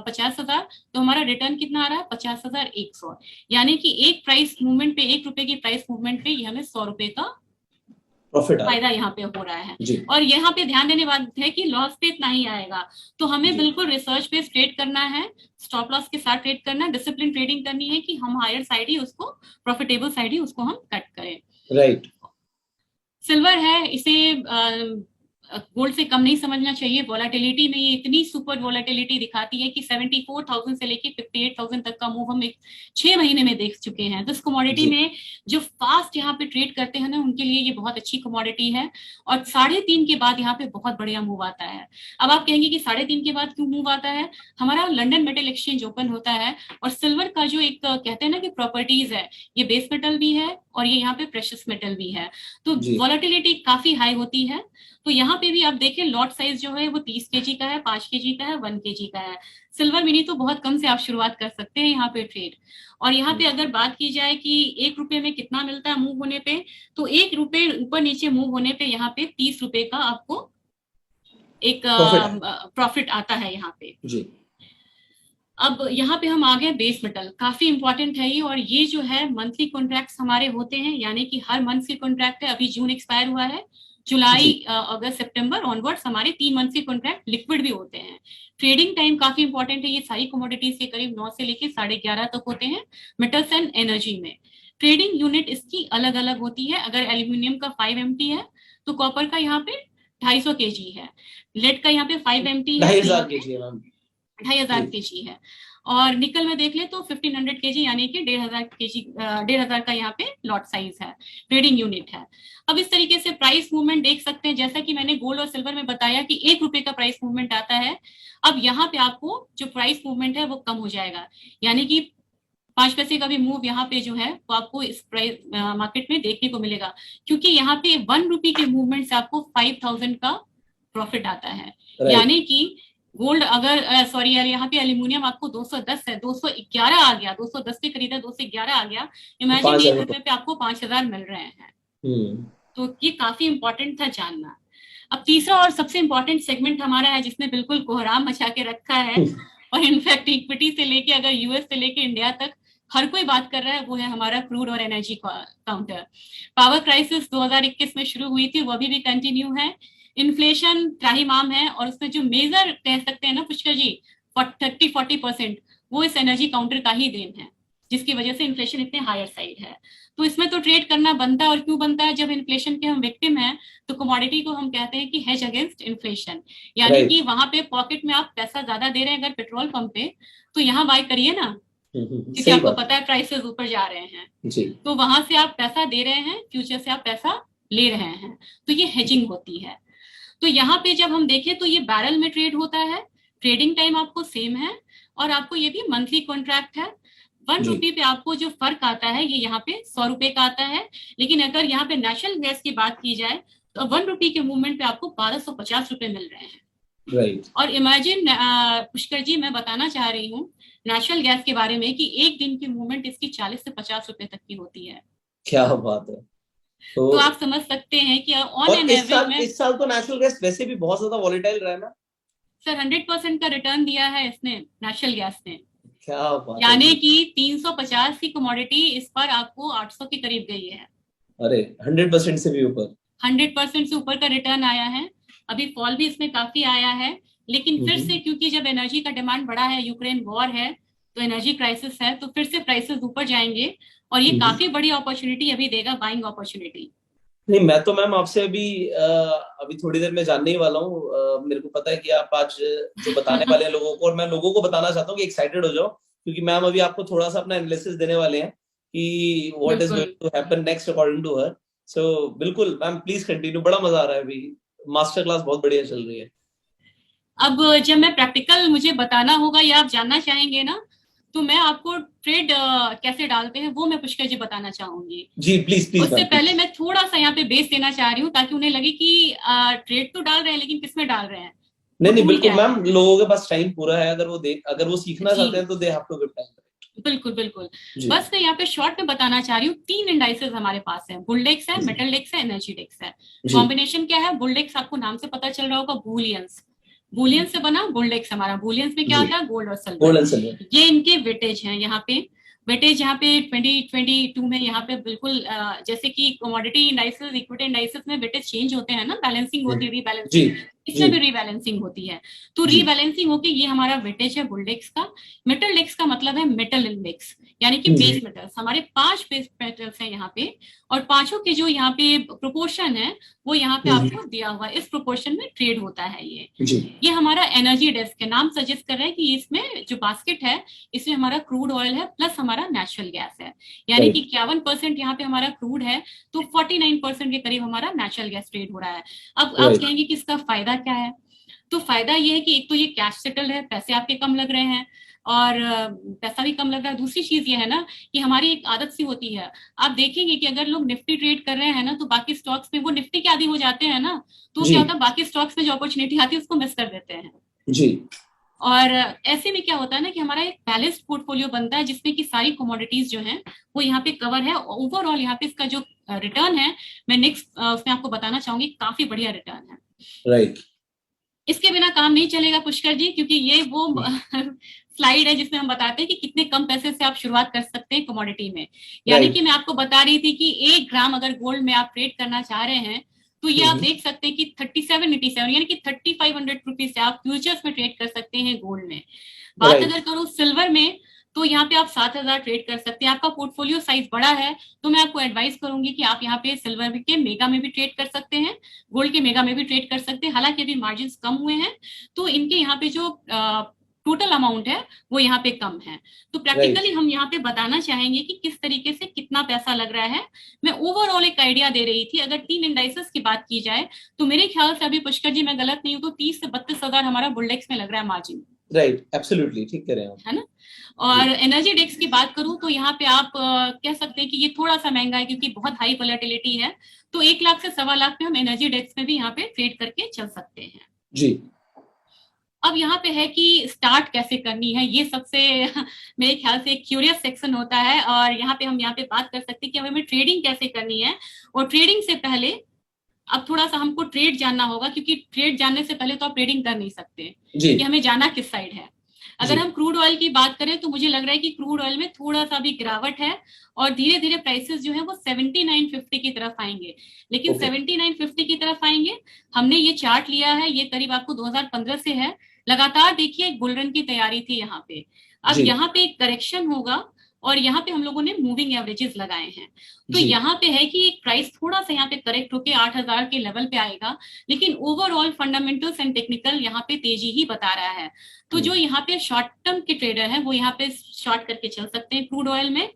50,000, तो हमारा रिटर्न कितना आ रहा है 50,100, यानी कि एक प्राइस मूवमेंट पे, ₹1 की प्राइस मूवमेंट पे ये हमें ₹100 का प्रॉफिट फायदा यहाँ पे हो रहा है। और यहाँ पे ध्यान देने बात है कि लॉस पे इतना ही आएगा, तो हमें बिल्कुल रिसर्च पे ट्रेड करना है, स्टॉप लॉस के साथ ट्रेड करना है, डिसिप्लिन ट्रेडिंग करनी है कि हम हायर साइड ही उसको, प्रॉफिटेबल साइड ही उसको हम कट करें। राइट। सिल्वर है, इसे गोल्ड से कम नहीं समझना चाहिए। वोलाटिलिटी में ये इतनी सुपर वोलाटिलिटी दिखाती है कि 74,000 से लेके 58,000 तक का मूव हम 6 महीने में देख चुके हैं। तो इस कमोडिटी में जो फास्ट यहाँ पे ट्रेड करते हैं ना, उनके लिए ये बहुत अच्छी कमोडिटी है। और 3.5 के बाद यहाँ पे बहुत बढ़िया मूव आता है। अब आप कहेंगे कि 3.5 के बाद क्यों मूव आता है, हमारा लंदन मेटल एक्सचेंज ओपन होता है, और सिल्वर का जो एक कहते हैं ना कि प्रॉपर्टीज है, ये बेस मेटल भी है और ये यहाँ पे प्रेशियस मेटल भी है, तो वोलाटिलिटी काफी हाई होती है। तो यहाँ पे भी आप देखें, लॉट साइज जो है वो 30 kg का है, 5 kg का है, 1 kg का है। सिल्वर मिनी तो बहुत कम से आप शुरुआत कर सकते हैं यहाँ पे ट्रेड। और यहाँ पे अगर बात की जाए कि ₹1 में कितना मिलता है मूव होने पे, तो ₹1 ऊपर नीचे मूव होने पे यहाँ पे ₹30 का आपको एक प्रॉफिट आता है यहाँ पे जी। अब यहाँ पे हम आ गए बेस मेटल, काफी इंपॉर्टेंट है ये, और ये जो है मंथली कॉन्ट्रैक्ट्स हमारे होते हैं, यानी कि हर मंथ की कॉन्ट्रैक्ट है। अभी जून एक्सपायर हुआ है, जुलाई, अगस्त, सितंबर ऑनवर्ड्स हमारे 3 मंथ के कॉन्ट्रैक्ट लिक्विड भी होते हैं। ट्रेडिंग टाइम काफी इंपॉर्टेंट है, ये सारी कमोडिटीज के करीब 9 से लेके 11:30 तक होते हैं। मेटल्स एंड एनर्जी में ट्रेडिंग यूनिट इसकी अलग अलग होती है। अगर एल्यूमिनियम का 5 MT है तो कॉपर का यहाँ पे 250 kg है, लेड का यहाँ पे 5 MT है, 2,500 kg है मैम। 2,500 केजी है। और निकल में देख ले तो 1500 केजी यानी कि 1,500 केजी 1,500 का यहाँ पे लॉट साइज है, ट्रेडिंग यूनिट है। अब इस तरीके से प्राइस मूवमेंट देख सकते हैं, जैसा कि मैंने गोल्ड और सिल्वर में बताया कि 1 रुपए का प्राइस मूवमेंट आता है। अब यहाँ पे आपको जो प्राइस मूवमेंट है वो कम हो जाएगा, यानी कि 5 पैसे का भी मूव यहाँ पे जो है वो आपको इस प्राइस मार्केट में देखने को मिलेगा, क्योंकि यहाँ पे 1 रुपए के मूवमेंट से आपको 5,000 का प्रॉफिट आता है। यानी कि गोल्ड अगर सॉरी यार यहाँ पे एल्यूमिनियम आपको 210 है, 211 आ गया, 210 पे खरीदा 211 आ गया, इमेजिन 1 रुपए पे आपको 5,000 मिल रहे हैं। तो ये काफी इंपॉर्टेंट था जानना। अब तीसरा और सबसे इंपॉर्टेंट सेगमेंट हमारा है जिसने बिल्कुल कोहराम मचा के रखा है और इनफैक्ट इक्विटी से लेके अगर यूएस से लेके इंडिया तक हर कोई बात कर रहा है, वो है हमारा क्रूड और एनर्जी काउंटर। पावर क्राइसिस 2021 में शुरू हुई थी, वो अभी भी कंटिन्यू है। इन्फ्लेशन त्राहिमाम है और उसमें जो मेजर कह सकते हैं ना पुष्कर जी 30-40% वो इस एनर्जी काउंटर का ही देन है, जिसकी वजह से इन्फ्लेशन इतने हायर साइड है। तो इसमें तो ट्रेड करना बनता है, और क्यों बनता है? जब इन्फ्लेशन के हम विक्टिम हैं तो कमोडिटी को हम कहते हैं कि हेज अगेंस्ट इन्फ्लेशन, यानी कि वहां पे पॉकेट में आप पैसा ज्यादा दे रहे हैं अगर पेट्रोल पंप पे, तो यहाँ बाय करिए ना, क्योंकि आपको पता है प्राइसेस ऊपर जा रहे हैं जी। तो वहां से आप पैसा दे रहे हैं, फ्यूचर से आप पैसा ले रहे हैं, तो ये हेजिंग होती है। तो यहाँ पे जब हम देखें तो ये बैरल में ट्रेड होता है, ट्रेडिंग टाइम आपको सेम है, और आपको ये भी मंथली कॉन्ट्रैक्ट है। 1 रुपये पे आपको जो फर्क आता है ये यहाँ पे 100 रुपए का आता है। लेकिन अगर यहाँ पे नेशनल गैस की बात की जाए तो 1 रुपये के मूवमेंट पे आपको 1250 रुपए मिल रहे हैं। राइट। और इमेजिन पुष्कर जी, मैं बताना चाह रही हूँ नेशनल गैस के बारे में कि एक दिन की मूवमेंट इसकी 40 से 50 रुपए तक की होती है। क्या बात है। तो आप समझ सकते हैं कि ऑन एन एवरेज में इस साल तो नेचुरल गैस वैसे भी बहुत ज्यादा वॉलेटाइल रहा है ना सर। 100% का रिटर्न दिया है इसने, नेचुरल गैस ने। क्या बात, यानी कि 350 की कमोडिटी इस पर आपको 800 के करीब गई है। अरे 100% से भी ऊपर, 100% से ऊपर का रिटर्न आया है। अभी फॉल भी इसमें काफी आया है, लेकिन फिर से क्योंकि जब एनर्जी का डिमांड बढ़ा है, यूक्रेन वॉर है, तो एनर्जी क्राइसिस है, तो फिर से प्राइसेस ऊपर जाएंगे और ये काफी बड़ी अपॉर्चुनिटी अभी देगा, बाइंग अपॉर्चुनिटी। नहीं, मैं तो मैम आपसे अभी थोड़ी देर में जानने ही वाला हूँ। मेरे को पता है कि आप आज जो बताने वाले हैं लोगों को, और मैं लोगों को बताना चाहता हूँ कि एक्साइटेड हो जाओ, क्योंकि मैम अभी आपको थोड़ा सा अपना एनालिसिस देने वाले हैं कि what is going to happen next according to her. So बिल्कुल मैम, प्लीज कंटिन्यू, बड़ा मजा आ रहा है, अभी मास्टर क्लास बहुत बढ़िया चल रही है। अब जब मैं प्रैक्टिकल मुझे बताना होगा या आप जानना चाहेंगे ना, तो मैं आपको ट्रेड कैसे डालते हैं वो मैं पुष्कर जी बताना चाहूंगी। जी प्लीज प्लीज। उससे पहले मैं थोड़ा सा यहाँ पे बेस देना चाह रही हूँ ताकि उन्हें लगे कि ट्रेड तो डाल रहे हैं लेकिन किसमें डाल रहे हैं। नहीं बिल्कुल मैम, लोगों के पास टाइम पूरा है, अगर वो सीखना चाहते हैं तो they have to give time. बिल्कुल बिल्कुल। बस मैं यहाँ पे शॉर्ट में बताना चाह रही हूँ, 3 इंडाइसेस हमारे पास है, बुलडेक्स है, मेटल डेक्स है, एनर्जी डेक्स है। कॉम्बिनेशन क्या है? बुलडेक्स आपको नाम से पता चल रहा होगा, बुलियंस, बुलियन से बना बुलडेक्स हमारा। बुलियंस में क्या होता है? गोल्ड और सिल्वर। ये इनके वेटेज हैं। यहाँ पे वेटेज यहाँ पे 2022 में यहाँ पे बिल्कुल जैसे कि कमोडिटी इंडाइसेस, इक्विटी इंडाइसेस में वेटेज चेंज होते हैं ना, बैलेंसिंग होती है, रीबैलेंसिंग, इसमें भी रीबैलेंसिंग होती है। तो रीबैलेंसिंग होके ये हमारा वेटेज है बुलडेक्स का। मेटल डेक्स का मतलब है मेटल इंडेक्स, यानी कि बेस मेटल्स। हमारे 5 बेस मेटल्स हैं यहाँ पे, और पांचों के जो यहाँ पे प्रोपोर्शन है वो यहाँ पे आपको दिया हुआ है, इस प्रोपोर्शन में ट्रेड होता है ये हमारा एनर्जी डेस्क है। नाम सजेस्ट कर रहा है कि इसमें जो बास्केट है इसमें हमारा क्रूड ऑयल है प्लस हमारा नेचुरल गैस है, यानी कि 51% यहाँ पे हमारा क्रूड है, तो 49% के करीब हमारा नेचुरल गैस ट्रेड हो रहा है। अब आप कहेंगे कि इसका फायदा क्या है? तो फायदा ये है कि एक तो ये कैश सेटल है, पैसे आपके कम लग रहे हैं, और पैसा भी कम लग रहा है। दूसरी चीज ये है ना कि हमारी एक आदत सी होती है, आप देखेंगे कि अगर लोग निफ्टी ट्रेड कर रहे हैं ना तो बाकी स्टॉक्स में वो निफ्टी के आदी हो जाते हैं ना, तो क्या होता है, बाकी स्टॉक्स में जो अपॉर्चुनिटी आती है उसको मिस कर देते हैं जी। और ऐसे में क्या होता है ना कि हमारा एक बैलेंस्ड पोर्टफोलियो बनता है जिसमें कि सारी कमोडिटीज जो हैं वो यहाँ पे कवर है। ओवरऑल यहाँ पे इसका जो रिटर्न है, मैं नेक्स्ट उसमें आपको बताना चाहूंगी, काफी बढ़िया रिटर्न है। राइट। इसके बिना काम नहीं चलेगा पुष्कर जी, क्योंकि ये वो स्लाइड है जिसमें हम बताते हैं कि कितने कम पैसे से आप शुरुआत कर सकते हैं कमोडिटी में। यानी कि मैं आपको बता रही थी कि 1 ग्राम अगर गोल्ड में आप ट्रेड करना चाह रहे हैं तो ये आप देख सकते हैं कि 3787 यानी कि 3500 रुपीज से आप फ्यूचर्स में ट्रेड कर सकते हैं गोल्ड में। बात अगर करूं सिल्वर में तो यहाँ पे आप 7000 ट्रेड कर सकते हैं। आपका पोर्टफोलियो साइज बड़ा है तो मैं आपको एडवाइस करूंगी कि आप यहाँ पे सिल्वर के मेगा में भी ट्रेड कर सकते हैं, गोल्ड के मेगा में भी ट्रेड कर सकते हैं। हालांकि अभी मार्जिन कम हुए हैं तो इनके यहाँ पे जो टोटल अमाउंट है वो यहाँ पे कम है। तो प्रैक्टिकली हम यहाँ पे बताना चाहेंगे कि किस तरीके से कितना पैसा लग रहा है। मैं ओवरऑल एक आइडिया दे रही थी। अगर 3 इंडाइसेस की बात की जाए तो मेरे ख्याल से अभी पुष्कर जी मैं गलत नहीं हूँ तो 30 से 32 हजार हमारा बुलडेक्स में लग रहा है मार्जिन। राइट, एब्सोल्युटली ठीक कह रहे हैं आप, है ना। और एनर्जी डेक्स की बात करूं तो यहाँ पे आप कह सकते हैं कि ये थोड़ा सा महंगा है क्योंकि बहुत हाई वोलेटिलिटी है। तो 1 लाख से 1.25 लाख में हम एनर्जी डेक्स में भी यहाँ पे ट्रेड करके चल सकते हैं जी। अब यहाँ पे है कि स्टार्ट कैसे करनी है, ये सबसे मेरे ख्याल से एक क्यूरियस सेक्शन होता है। और यहाँ पे हम यहाँ पे बात कर सकते हैं कि हमें ट्रेडिंग कैसे करनी है। और ट्रेडिंग से पहले अब थोड़ा सा हमको ट्रेड जानना होगा, क्योंकि ट्रेड जानने से पहले तो आप ट्रेडिंग कर नहीं सकते कि हमें जाना किस साइड है। अगर हम क्रूड ऑयल की बात करें तो मुझे लग रहा है कि क्रूड ऑयल में थोड़ा सा भी गिरावट है और धीरे धीरे प्राइसेस जो है वो 79.50 की तरफ आएंगे। लेकिन 79.50 की तरफ आएंगे। हमने ये चार्ट लिया है, ये करीब आपको 2015 से है। लगातार देखिए एक बुल रन की तैयारी थी यहाँ पे। अब यहाँ पे एक करेक्शन होगा और यहाँ पे हम लोगों ने मूविंग एवरेजेस लगाए हैं। तो यहाँ पे है कि एक प्राइस थोड़ा सा यहाँ पे करेक्ट होके 8,000 के लेवल पे आएगा, लेकिन ओवरऑल फंडामेंटल्स एंड टेक्निकल यहाँ पे तेजी ही बता रहा है। तो जो यहाँ पे शॉर्ट टर्म के ट्रेडर हैं वो यहाँ पे शॉर्ट करके चल सकते हैं क्रूड ऑयल में।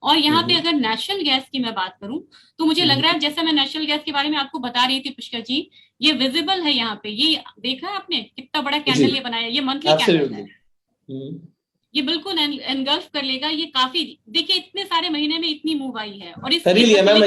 और यहाँ पे अगर नेचुरल गैस की मैं बात करूं तो मुझे लग रहा है, जैसा मैं नेचुरल गैस के बारे में आपको बता रही थी पुष्कर जी, ये विजिबल है यहाँ पे। ये देखा है आपने कितना बड़ा कैंडल ये बनाया, ये मंथली कैंडल है। ये बिल्कुल एनगल्फ कर लेगा। ये काफी, देखिए इतने सारे महीने में इतनी मूव आई है और इस एनगल्फ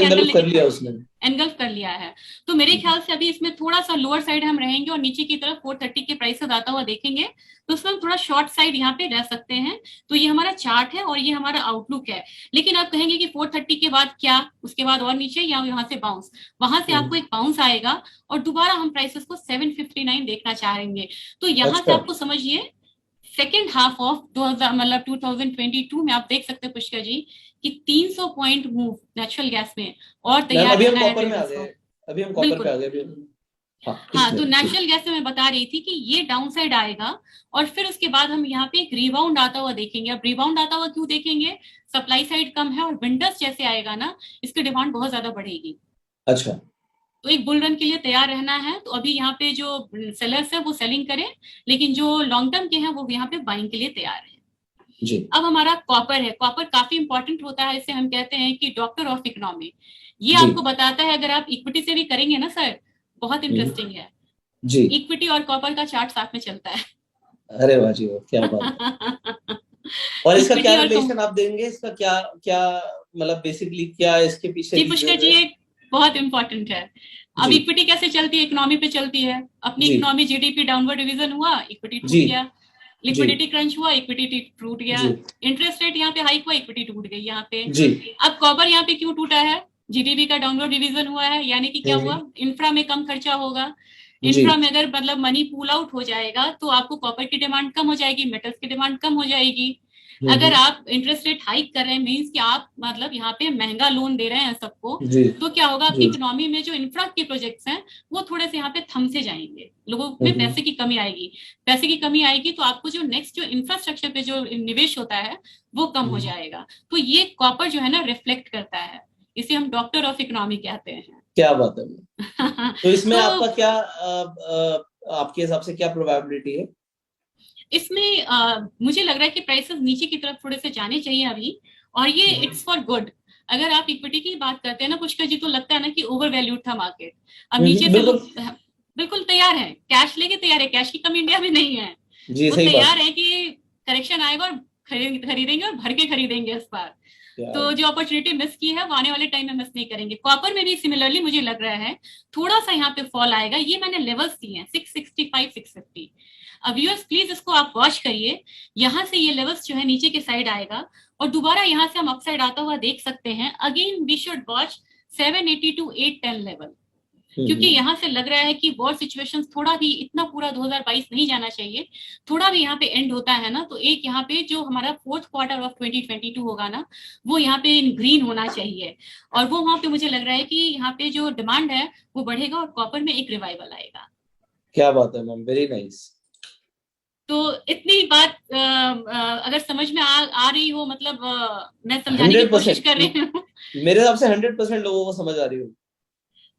कर लिया है। तो मेरे ख्याल से अभी इसमें थोड़ा सा लोअर साइड हम रहेंगे और नीचे की तरफ 430 के प्राइसेस आता हुआ देखेंगे, तो उसमें हम थोड़ा शॉर्ट साइड यहाँ पे रह सकते हैं। तो ये हमारा चार्ट है और ये हमारा आउटलुक है। लेकिन आप कहेंगे कि 430 के बाद क्या, उसके बाद और नीचे या यहाँ से बाउंस, वहां से आपको एक बाउंस आएगा और दोबारा हम प्राइसेस को 759 देखना चाहेंगे। तो यहाँ से आपको समझिए सेकेंड हाफ ऑफ 2022 में आप देख सकते हैं पुष्कर जी कि 300 पॉइंट मूव नेचुरल गैस में और तैयार अभी हम कॉपर में आ गए। हाँ, तो नेचुरल गैस में मैं बता रही थी कि ये डाउन साइड आएगा और फिर उसके बाद हम यहाँ पे एक रिबाउंड आता हुआ देखेंगे। अब रिबाउंड आता हुआ क्यों देखेंगे, सप्लाई साइड कम है और विंटर्स जैसे आएगा ना, इसकी डिमांड बहुत ज्यादा बढ़ेगी। अच्छा, तो एक बुल रन के लिए तैयार रहना है। तो अभी यहाँ पे जो सेलर्स है वो सेलिंग करें, लेकिन जो लॉन्ग टर्म के हैं वो यहाँ पे बाइंग के लिए तैयार है जी। अब हमारा कॉपर है। कॉपर काफी इंपॉर्टेंट होता है, इसे हम कहते हैं कि डॉक्टर ऑफ इकोनॉमी। ये आपको बताता है, अगर आप इक्विटी से भी करेंगे ना सर, बहुत इंटरेस्टिंग है जी। इक्विटी और कॉपर का चार्ट साथ में चलता है। अरे वाह जी, क्या बात। और इसका क्या रिलेशन आप देंगे, इसका क्या क्या मतलब बेसिकली क्या इसके पीछे जी पुष्कर जी, ये बहुत इंपॉर्टेंट है। अब इक्विटी कैसे चलती है, इकोनॉमी पे चलती है। अपनी इकोनॉमी जीडीपी डाउनवर्ड रिवीजन हुआ, इक्विटी टूट गया। लिक्विडिटी क्रंच हुआ, इक्विटी टूट गया। इंटरेस्ट रेट यहाँ पे हाइक हुआ, इक्विटी टूट गई यहाँ पे। अब कॉपर यहाँ पे क्यों टूटा है, जीडीपी का डाउनवर्ड रिवीजन हुआ है, यानी कि क्या हुआ, इंफ्रा में कम खर्चा होगा। इंफ्रा में अगर मतलब मनी पूल आउट हो जाएगा तो आपको कॉपर की डिमांड कम हो जाएगी, मेटल्स की डिमांड कम हो जाएगी। अगर आप इंटरेस्ट रेट हाइक कर रहे हैं मीन्स कि आप मतलब यहाँ पे महंगा लोन दे रहे हैं सबको, तो क्या होगा, आपकी इकोनॉमी में जो इंफ्रा के प्रोजेक्ट्स हैं वो थोड़े से यहाँ पे थम से जाएंगे, लोगों में पैसे की कमी आएगी। पैसे की कमी आएगी तो आपको जो नेक्स्ट जो इंफ्रास्ट्रक्चर पे जो निवेश होता है वो कम हो जाएगा। तो ये कॉपर जो है ना रिफ्लेक्ट करता है, इसे हम डॉक्टर ऑफ इकोनॉमी कहते हैं। क्या बात है। तो इसमें आपका क्या आपके हिसाब से क्या प्रोबेबिलिटी है इसमें? मुझे लग रहा है कि प्राइसेस नीचे की तरफ थोड़े से जाने चाहिए अभी, और ये इट्स फॉर गुड। अगर आप इक्विटी की बात करते हैं ना पुष्कर जी, तो लगता है ना कि ओवर वैल्यूड था मार्केट। अब नीचे से बिल्कुल तैयार है, कैश लेके तैयार है, कैश की कमी इंडिया में नहीं है। वो तैयार है कि करेक्शन आएगा और खरीदेंगे और भर के खरीदेंगे इस बार। तो जो अपॉर्चुनिटी मिस की है वो आने वाले टाइम में मिस नहीं करेंगे। कॉपर में भी सिमिलरली मुझे लग रहा है थोड़ा सा यहाँ पे फॉल आएगा। ये मैंने लेवल्स दिए हैं 665 650। अब व्यूअर्स प्लीज इसको आप वॉच करिए, यहाँ से ये लेवल्स जो है नीचे के साइड आएगा और दोबारा यहाँ से हम अपसाइड आता हुआ देख सकते हैं। Again we should watch 780 to 810 level, क्योंकि यहाँ से लग रहा है कि वॉर सिचुएशंस थोड़ा भी इतना पूरा 2022 नहीं जाना चाहिए, थोड़ा भी यहाँ पे एंड होता है ना तो एक यहाँ पे जो हमारा फोर्थ क्वार्टर ऑफ 2022 होगा ना वो यहाँ पे इन ग्रीन होना चाहिए। और वो वहाँ पे मुझे लग रहा है कि यहाँ पे जो डिमांड है वो बढ़ेगा और कॉपर में एक रिवाइवल आएगा। क्या बात है मैम, वेरी नाइस। तो इतनी बात अगर समझ में आ रही हो, मतलब मैं समझाने की कोशिश कर रही हूँ। मेरे हिसाब से 100% लोगों को समझ आ रही हो।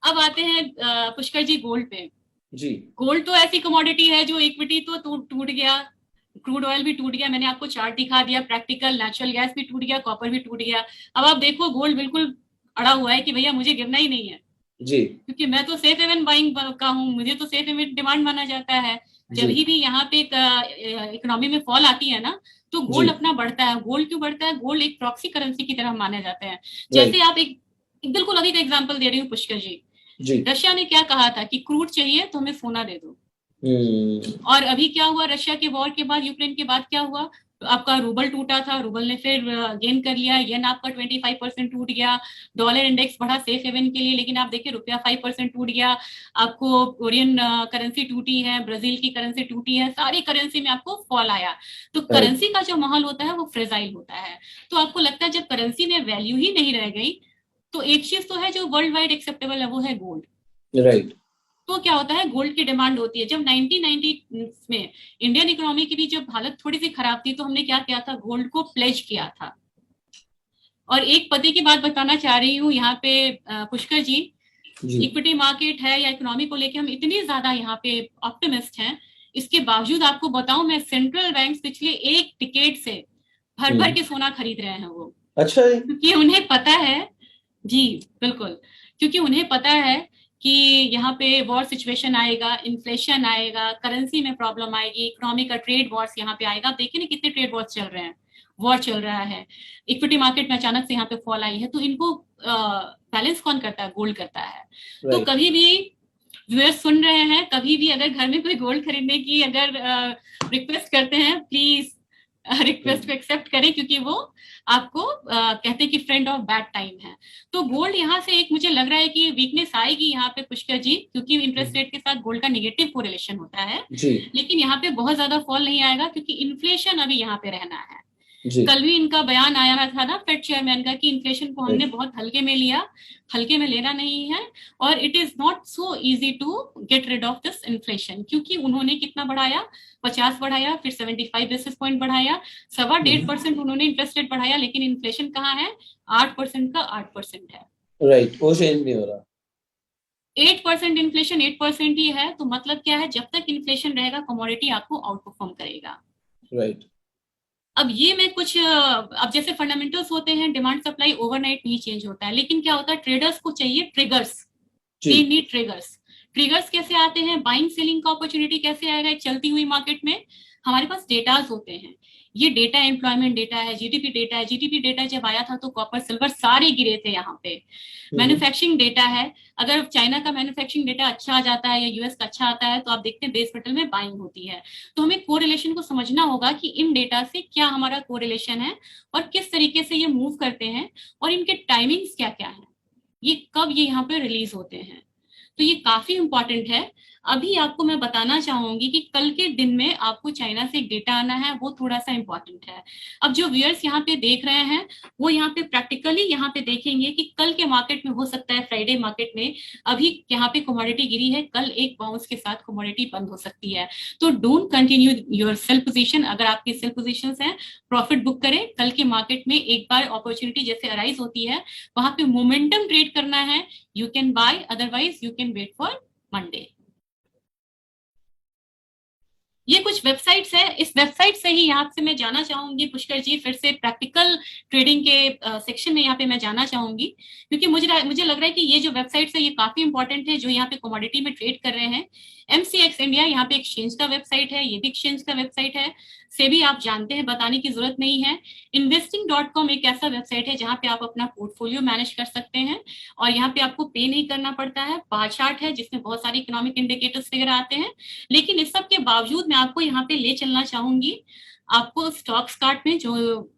अब आते हैं पुष्कर जी गोल्ड पे। जी, गोल्ड तो ऐसी कमोडिटी है जो इक्विटी तो टूट गया, क्रूड ऑयल भी टूट गया, मैंने आपको चार्ट दिखा दिया, प्रैक्टिकल नेचुरल गैस भी टूट गया, कॉपर भी टूट गया। अब आप देखो गोल्ड बिल्कुल अड़ा हुआ है कि भैया मुझे गिरना ही नहीं है, जी क्योंकि मैं तो सेफ हेवन बाइंग का हूँ, मुझे तो सेफ हेवन डिमांड माना जाता है। जब जी भी यहाँ पे इकोनॉमी में फॉल आती है ना, तो जी गोल्ड अपना बढ़ता है। गोल्ड क्यों बढ़ता है? गोल्ड एक प्रॉक्सी करेंसी की तरह माने जाते हैं। जैसे राइट आप एक बिल्कुल अभी का एग्जांपल दे रही हूँ पुष्कर जी, जी रशिया ने क्या कहा था कि क्रूड चाहिए तो हमें सोना दे दो, हम्म और अभी क्या हुआ, रशिया के वॉर के बाद, यूक्रेन के बाद क्या हुआ, तो आपका रूबल टूटा था, रूबल ने फिर गेन कर लिया, येन आपका 25% टूट गया, डॉलर इंडेक्स बढ़ा सेफ हेवन के लिए, लेकिन आप देखिए रुपया 5% टूट गया, आपको कोरियन करेंसी टूटी है, ब्राजील की करेंसी टूटी है, सारी करेंसी में आपको फॉल आया। तो राइट करेंसी का जो माहौल होता है वो फ्रेजाइल होता है। तो आपको लगता है जब करेंसी में वैल्यू ही नहीं रह गई, तो एक चीज तो है जो वर्ल्ड वाइड एक्सेप्टेबल है, वो है गोल्ड। राइट तो क्या होता है, गोल्ड की डिमांड होती है। जब 1990 में इंडियन इकोनॉमी की भी जब हालत थोड़ी सी खराब थी, तो हमने क्या किया था, गोल्ड को प्लेज किया था। और एक पते की बात बताना चाह रही हूँ यहाँ पे पुष्कर जी, जी इक्विटी मार्केट है या इकोनॉमी को लेके हम इतने ज्यादा यहाँ पे ऑप्टिमिस्ट हैं, इसके बावजूद आपको बताऊं, मैं सेंट्रल बैंक पिछले एक डिकेड से भर भर हम्म के सोना खरीद रहे हैं वो, अच्छा है क्योंकि उन्हें पता है। जी बिल्कुल, क्योंकि उन्हें पता है कि यहाँ पे वॉर सिचुएशन आएगा, इन्फ्लेशन आएगा, करेंसी में प्रॉब्लम आएगी, इकोनॉमी का ट्रेड वॉर्स यहाँ पे आएगा। आप देखिए ना कितने ट्रेड वॉर्स चल रहे हैं, वॉर चल रहा है, इक्विटी मार्केट में अचानक से यहाँ पे फॉल आई है, तो इनको बैलेंस कौन करता है? गोल्ड करता है। तो राइट कभी भी व्यूअर्स सुन रहे हैं, कभी भी अगर घर में कोई गोल्ड खरीदने की अगर रिक्वेस्ट करते हैं, प्लीज रिक्वेस्ट को एक्सेप्ट करें, क्योंकि वो आपको कहते हैं कि फ्रेंड ऑफ बैड टाइम है। तो गोल्ड यहाँ से एक मुझे लग रहा है कि वीकनेस आएगी यहाँ पे पुष्कर जी, क्योंकि इंटरेस्ट रेट के साथ गोल्ड का निगेटिव कोरिलेशन होता है। जी लेकिन यहाँ पे बहुत ज्यादा फॉल नहीं आएगा, क्योंकि इन्फ्लेशन अभी यहाँ पे रहना है। जी कल भी इनका बयान आया था ना फेड चेयरमैन का, कि इन्फ्लेशन को हमने राइट बहुत हल्के में लिया, हल्के में लेना नहीं है, और it is not so easy to get rid of this inflation. क्योंकि उन्होंने कितना बढ़ाया, 50 बढ़ाया, फिर 75 बेसिस पॉइंट बढ़ाया, 1.25% उन्होंने इंटरेस्ट रेट बढ़ाया, लेकिन इन्फ्लेशन कहाँ है? 8% का 8% है। राइट वो चेंज नहीं हो रहा 8% इन्फ्लेशन 8% ही है, तो मतलब क्या है, जब तक इन्फ्लेशन रहेगा कमोडिटी आपको आउट परफॉर्म करेगा। राइट अब ये मैं कुछ अब जैसे फंडामेंटल्स होते हैं, डिमांड सप्लाई ओवरनाइट नहीं चेंज होता है, लेकिन क्या होता है, ट्रेडर्स को चाहिए ट्रिगर्स, जी दे नीड ट्रिगर्स। ट्रिगर्स कैसे आते हैं, बाइंग सेलिंग का अपॉर्चुनिटी कैसे आएगा एक चलती हुई मार्केट में? हमारे पास डेटाज होते हैं, ये डेटा एम्प्लॉयमेंट डेटा है, जीडीपी डेटा है। जीडीपी डेटा जब आया था तो कॉपर सिल्वर सारे गिरे थे यहाँ पे। मैन्युफैक्चरिंग डेटा है, अगर चाइना का मैन्युफैक्चरिंग डेटा अच्छा आ जाता है या यूएस का अच्छा आता है, तो आप देखते हैं बेस मेटल में बाइंग होती है। तो हमें कोरिलेशन को समझना होगा कि इन डेटा से क्या हमारा कोरिलेशन है, और किस तरीके से ये मूव करते हैं, और इनके टाइमिंग्स क्या क्या है, ये कब ये यहाँ पे रिलीज होते हैं। तो ये काफी इंपॉर्टेंट है। अभी आपको मैं बताना चाहूंगी कि कल के दिन में आपको चाइना से एक डेटा आना है, वो थोड़ा सा इंपॉर्टेंट है। अब जो व्यूअर्स यहाँ पे देख रहे हैं, वो यहाँ पे प्रैक्टिकली यहाँ पे देखेंगे कि कल के मार्केट में हो सकता है, फ्राइडे मार्केट में अभी यहाँ पे कमोडिटी गिरी है, कल एक बाउंस के साथ कमोडिटी बंद हो सकती है। तो don't continue your sell position. अगर आपकी सेल पोजीशंस हैं, प्रॉफिट बुक करें। कल के मार्केट में एक बार अपॉर्चुनिटी जैसे अराइज होती है, वहां पे मोमेंटम ट्रेड करना है, you can buy, otherwise you can wait for Monday। ये कुछ वेबसाइट्स है, इस वेबसाइट से ही यहाँ से मैं जाना चाहूंगी पुष्कर जी, फिर से प्रैक्टिकल ट्रेडिंग के सेक्शन में यहाँ पे मैं जाना चाहूंगी, क्योंकि मुझे लग रहा है कि ये जो वेबसाइट्स है ये काफी इंपॉर्टेंट है, जो यहाँ पे कमोडिटी में ट्रेड कर रहे हैं। MCX इंडिया यहाँ पे एक्सचेंज का वेबसाइट है, ये भी एक्सचेंज का वेबसाइट है, से भी आप जानते हैं, बताने की जरूरत नहीं है। investing.com एक ऐसा वेबसाइट है जहाँ पे आप अपना पोर्टफोलियो मैनेज कर सकते हैं, और यहाँ पे आपको पे नहीं करना पड़ता है। बार चार्ट है जिसमें बहुत सारे इकोनॉमिक इंडिकेटर्स वगैरह आते हैं, लेकिन इस सब के बावजूद मैं आपको यहाँ पे ले चलना चाहूंगी। आपको स्टॉक्स कार्ट में जो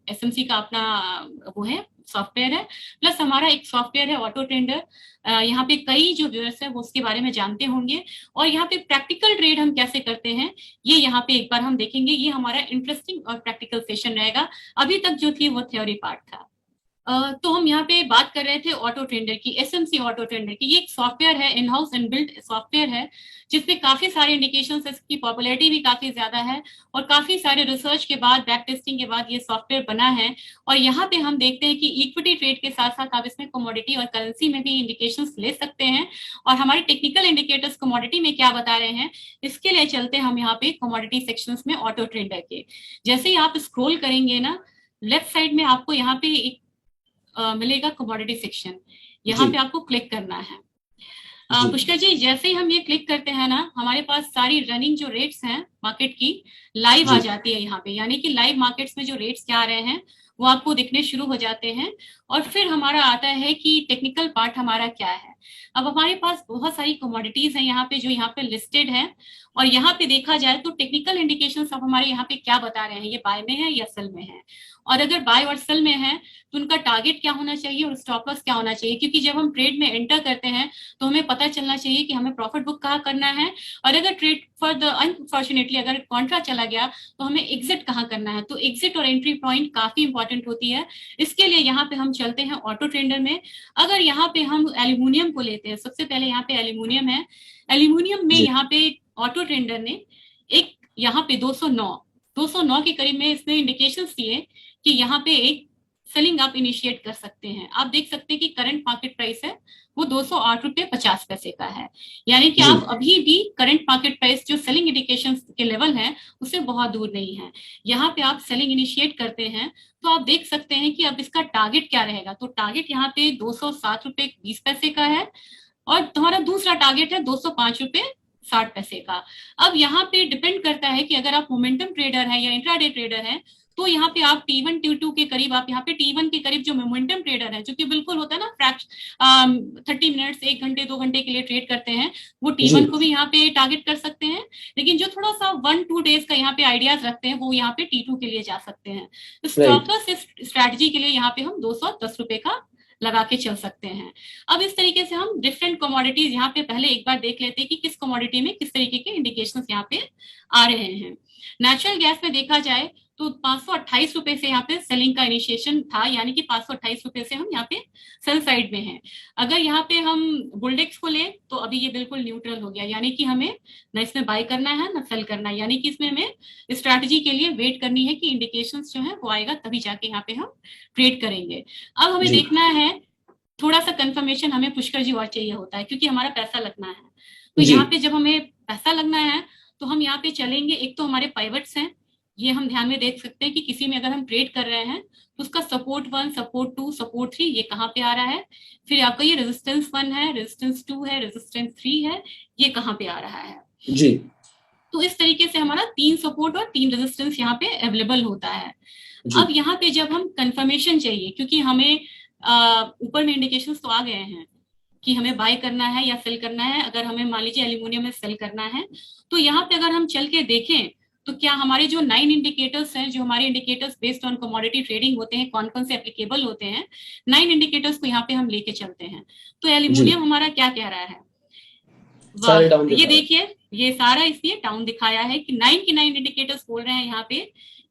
एसएमसी का अपना वो है सॉफ्टवेयर है, प्लस हमारा एक सॉफ्टवेयर है ऑटो ट्रेंडर। यहाँ पे कई जो व्यूअर्स है वो उसके बारे में जानते होंगे, और यहाँ पे प्रैक्टिकल ट्रेड हम कैसे करते हैं ये यहाँ पे एक बार हम देखेंगे। ये हमारा इंटरेस्टिंग और प्रैक्टिकल सेशन रहेगा। अभी तक जो थी वो थ्योरी पार्ट था। तो हम यहाँ पे बात कर रहे थे ऑटो ट्रेडर की, एसएमसी ऑटो ट्रेडर की। ये एक सॉफ्टवेयर है, इन हाउस इनबिल्ट सॉफ्टवेयर है, जिसमें काफी सारे इंडिकेशंस, इसकी पॉपुलैरिटी भी काफी ज्यादा है और काफी सारे रिसर्च के बाद, बैक टेस्टिंग के बाद ये सॉफ्टवेयर बना है। और यहाँ पे हम देखते हैं कि इक्विटी ट्रेड के साथ साथ आप इसमें कमोडिटी और करेंसी में भी इंडिकेशंस ले सकते हैं। और हमारे टेक्निकल इंडिकेटर्स कमोडिटी में क्या बता रहे हैं, इसके लिए चलते हैं हम यहाँ पे कमोडिटी सेक्शंस में ऑटो ट्रेडर के। जैसे ही आप स्क्रॉल करेंगे ना, लेफ्ट साइड में आपको यहाँ पे एक मिलेगा कमोडिटी सेक्शन, यहाँ पे आपको क्लिक करना है। पुष्कर जी, जैसे ही हम ये क्लिक करते हैं ना, हमारे पास सारी रनिंग जो रेट्स हैं मार्केट की लाइव आ जाती है यहाँ पे, यानी कि लाइव मार्केट्स में जो रेट्स क्या आ रहे हैं वो आपको दिखने शुरू हो जाते हैं। और फिर हमारा आता है कि टेक्निकल पार्ट हमारा क्या है। अब हमारे पास बहुत सारी कमोडिटीज हैं यहाँ पे जो यहाँ पे लिस्टेड है, और यहाँ पे देखा जाए तो टेक्निकल इंडिकेशंस अब हमारे यहाँ पे क्या बता रहे हैं, ये बाय में है या सेल में है। और अगर बाय और सेल में है तो उनका टारगेट क्या होना चाहिए और स्टॉप लॉस क्या होना चाहिए, क्योंकि जब हम ट्रेड में एंटर करते हैं तो हमें पता चलना चाहिए कि हमें प्रॉफिट बुक कहाँ करना है, और अगर ट्रेड फॉर द अनफॉर्चुनेटली अगर कॉन्ट्रा चला गया तो हमें एग्जिट कहाँ करना है। तो एग्जिट और एंट्री पॉइंट काफी इंपॉर्टेंट होती है। इसके लिए यहाँ पे हम चलते हैं ऑटो ट्रेडर में। अगर यहाँ पे हम एल्यूमिनियम को लेते हैं, सबसे पहले यहाँ पे एल्यूमिनियम है। एल्यूमिनियम में यहाँ पे ऑटो ट्रेडर ने एक यहाँ पे 209 के करीब में इसने इंडिकेशंस दिए कि यहाँ पे एक सेलिंग आप इनिशिएट कर सकते हैं। आप देख सकते हैं कि करंट मार्केट प्राइस है वो 208.50 का है, यानी कि आप अभी भी करंट मार्केट प्राइस जो सेलिंग इंडिकेशंस के लेवल है उससे बहुत दूर नहीं है। यहाँ पे आप सेलिंग इनिशिएट करते हैं तो आप देख सकते हैं कि अब इसका टारगेट क्या रहेगा। तो टारगेट यहाँ पे 207.20 का है, और तुम्हारा दूसरा टारगेट है 205.60 का। अब यहाँ पे डिपेंड करता है कि अगर आप मोमेंटम ट्रेडर है या इंट्राडे ट्रेडर है, तो यहाँ पे आप T1 T2 के करीब, आप यहाँ पे T1 के करीब जो मोमेंटम ट्रेडर है, जो कि बिल्कुल होता है ना 30 मिनट्स 1 घंटे 2 घंटे के लिए ट्रेड करते हैं, वो T1 को भी यहाँ पे टारगेट कर सकते हैं। लेकिन जो थोड़ा सा 1-2 डेज का यहाँ पे आइडियाज रखते हैं वो यहाँ पे T2 के लिए जा सकते हैं। स्टॉप लॉस स्ट्रैटेजी के लिए यहाँ पे हम 210 रुपए का लगा के चल सकते हैं। अब इस तरीके से हम डिफरेंट कमोडिटीज यहाँ पे पहले एक बार देख लेते हैं कि किस कमोडिटी में किस तरीके के इंडिकेशंस यहाँ पे आ रहे हैं। नेचुरल गैस में देखा जाए तो 528 रुपए से यहाँ पे सेलिंग का इनिशिएशन था, यानी कि 528 रुपए से हम यहाँ पे सेल साइड में हैं। अगर यहाँ पे हम बुलडेक्स को लें तो अभी ये बिल्कुल न्यूट्रल हो गया, यानी कि हमें न इसमें बाय करना है ना सेल करना है, यानी कि इसमें हमें स्ट्रैटेजी के लिए वेट करनी है कि इंडिकेशंस जो है वो आएगा तभी जाके यहाँ पे हम ट्रेड करेंगे। अब हमें देखना है, थोड़ा सा कंफर्मेशन हमें पुष्कर जी और चाहिए होता है, क्योंकि हमारा पैसा लगना है। तो यहाँ पे जब हमें पैसा लगना है तो हम यहाँ पे चलेंगे। एक तो हमारे पाइवट्स हैं, ये हम ध्यान में देख सकते हैं कि किसी में अगर हम ट्रेड कर रहे हैं तो उसका सपोर्ट 1, सपोर्ट 2, सपोर्ट 3 ये कहाँ पे आ रहा है। फिर आपका ये रेजिस्टेंस 1 है, रेजिस्टेंस 2 है, रेजिस्टेंस 3 है, ये कहाँ पे आ रहा है जी। तो इस तरीके से हमारा 3 सपोर्ट और 3 रेजिस्टेंस यहाँ पे अवेलेबल होता है। अब यहाँ पे जब हम कंफर्मेशन चाहिए, क्योंकि हमें ऊपर में इंडिकेशंस तो आ गए हैं कि हमें बाय करना है या सेल करना है। अगर हमें मान लीजिए एल्यूमिनियम में सेल करना है तो यहाँ पे अगर हम चल के देखें तो क्या हमारे जो 9 इंडिकेटर्स हैं, जो हमारे indicators based on commodity trading होते हैं, कौन कौन से एप्लीकेबल होते हैं, 9 इंडिकेटर्स को यहाँ पे हम लेके चलते हैं। तो एल्यूमिनियम हमारा क्या कह रहा है, ये देखिए, ये सारा इसलिए डाउन दिखाया है कि 9 के 9 इंडिकेटर्स बोल रहे हैं यहाँ पे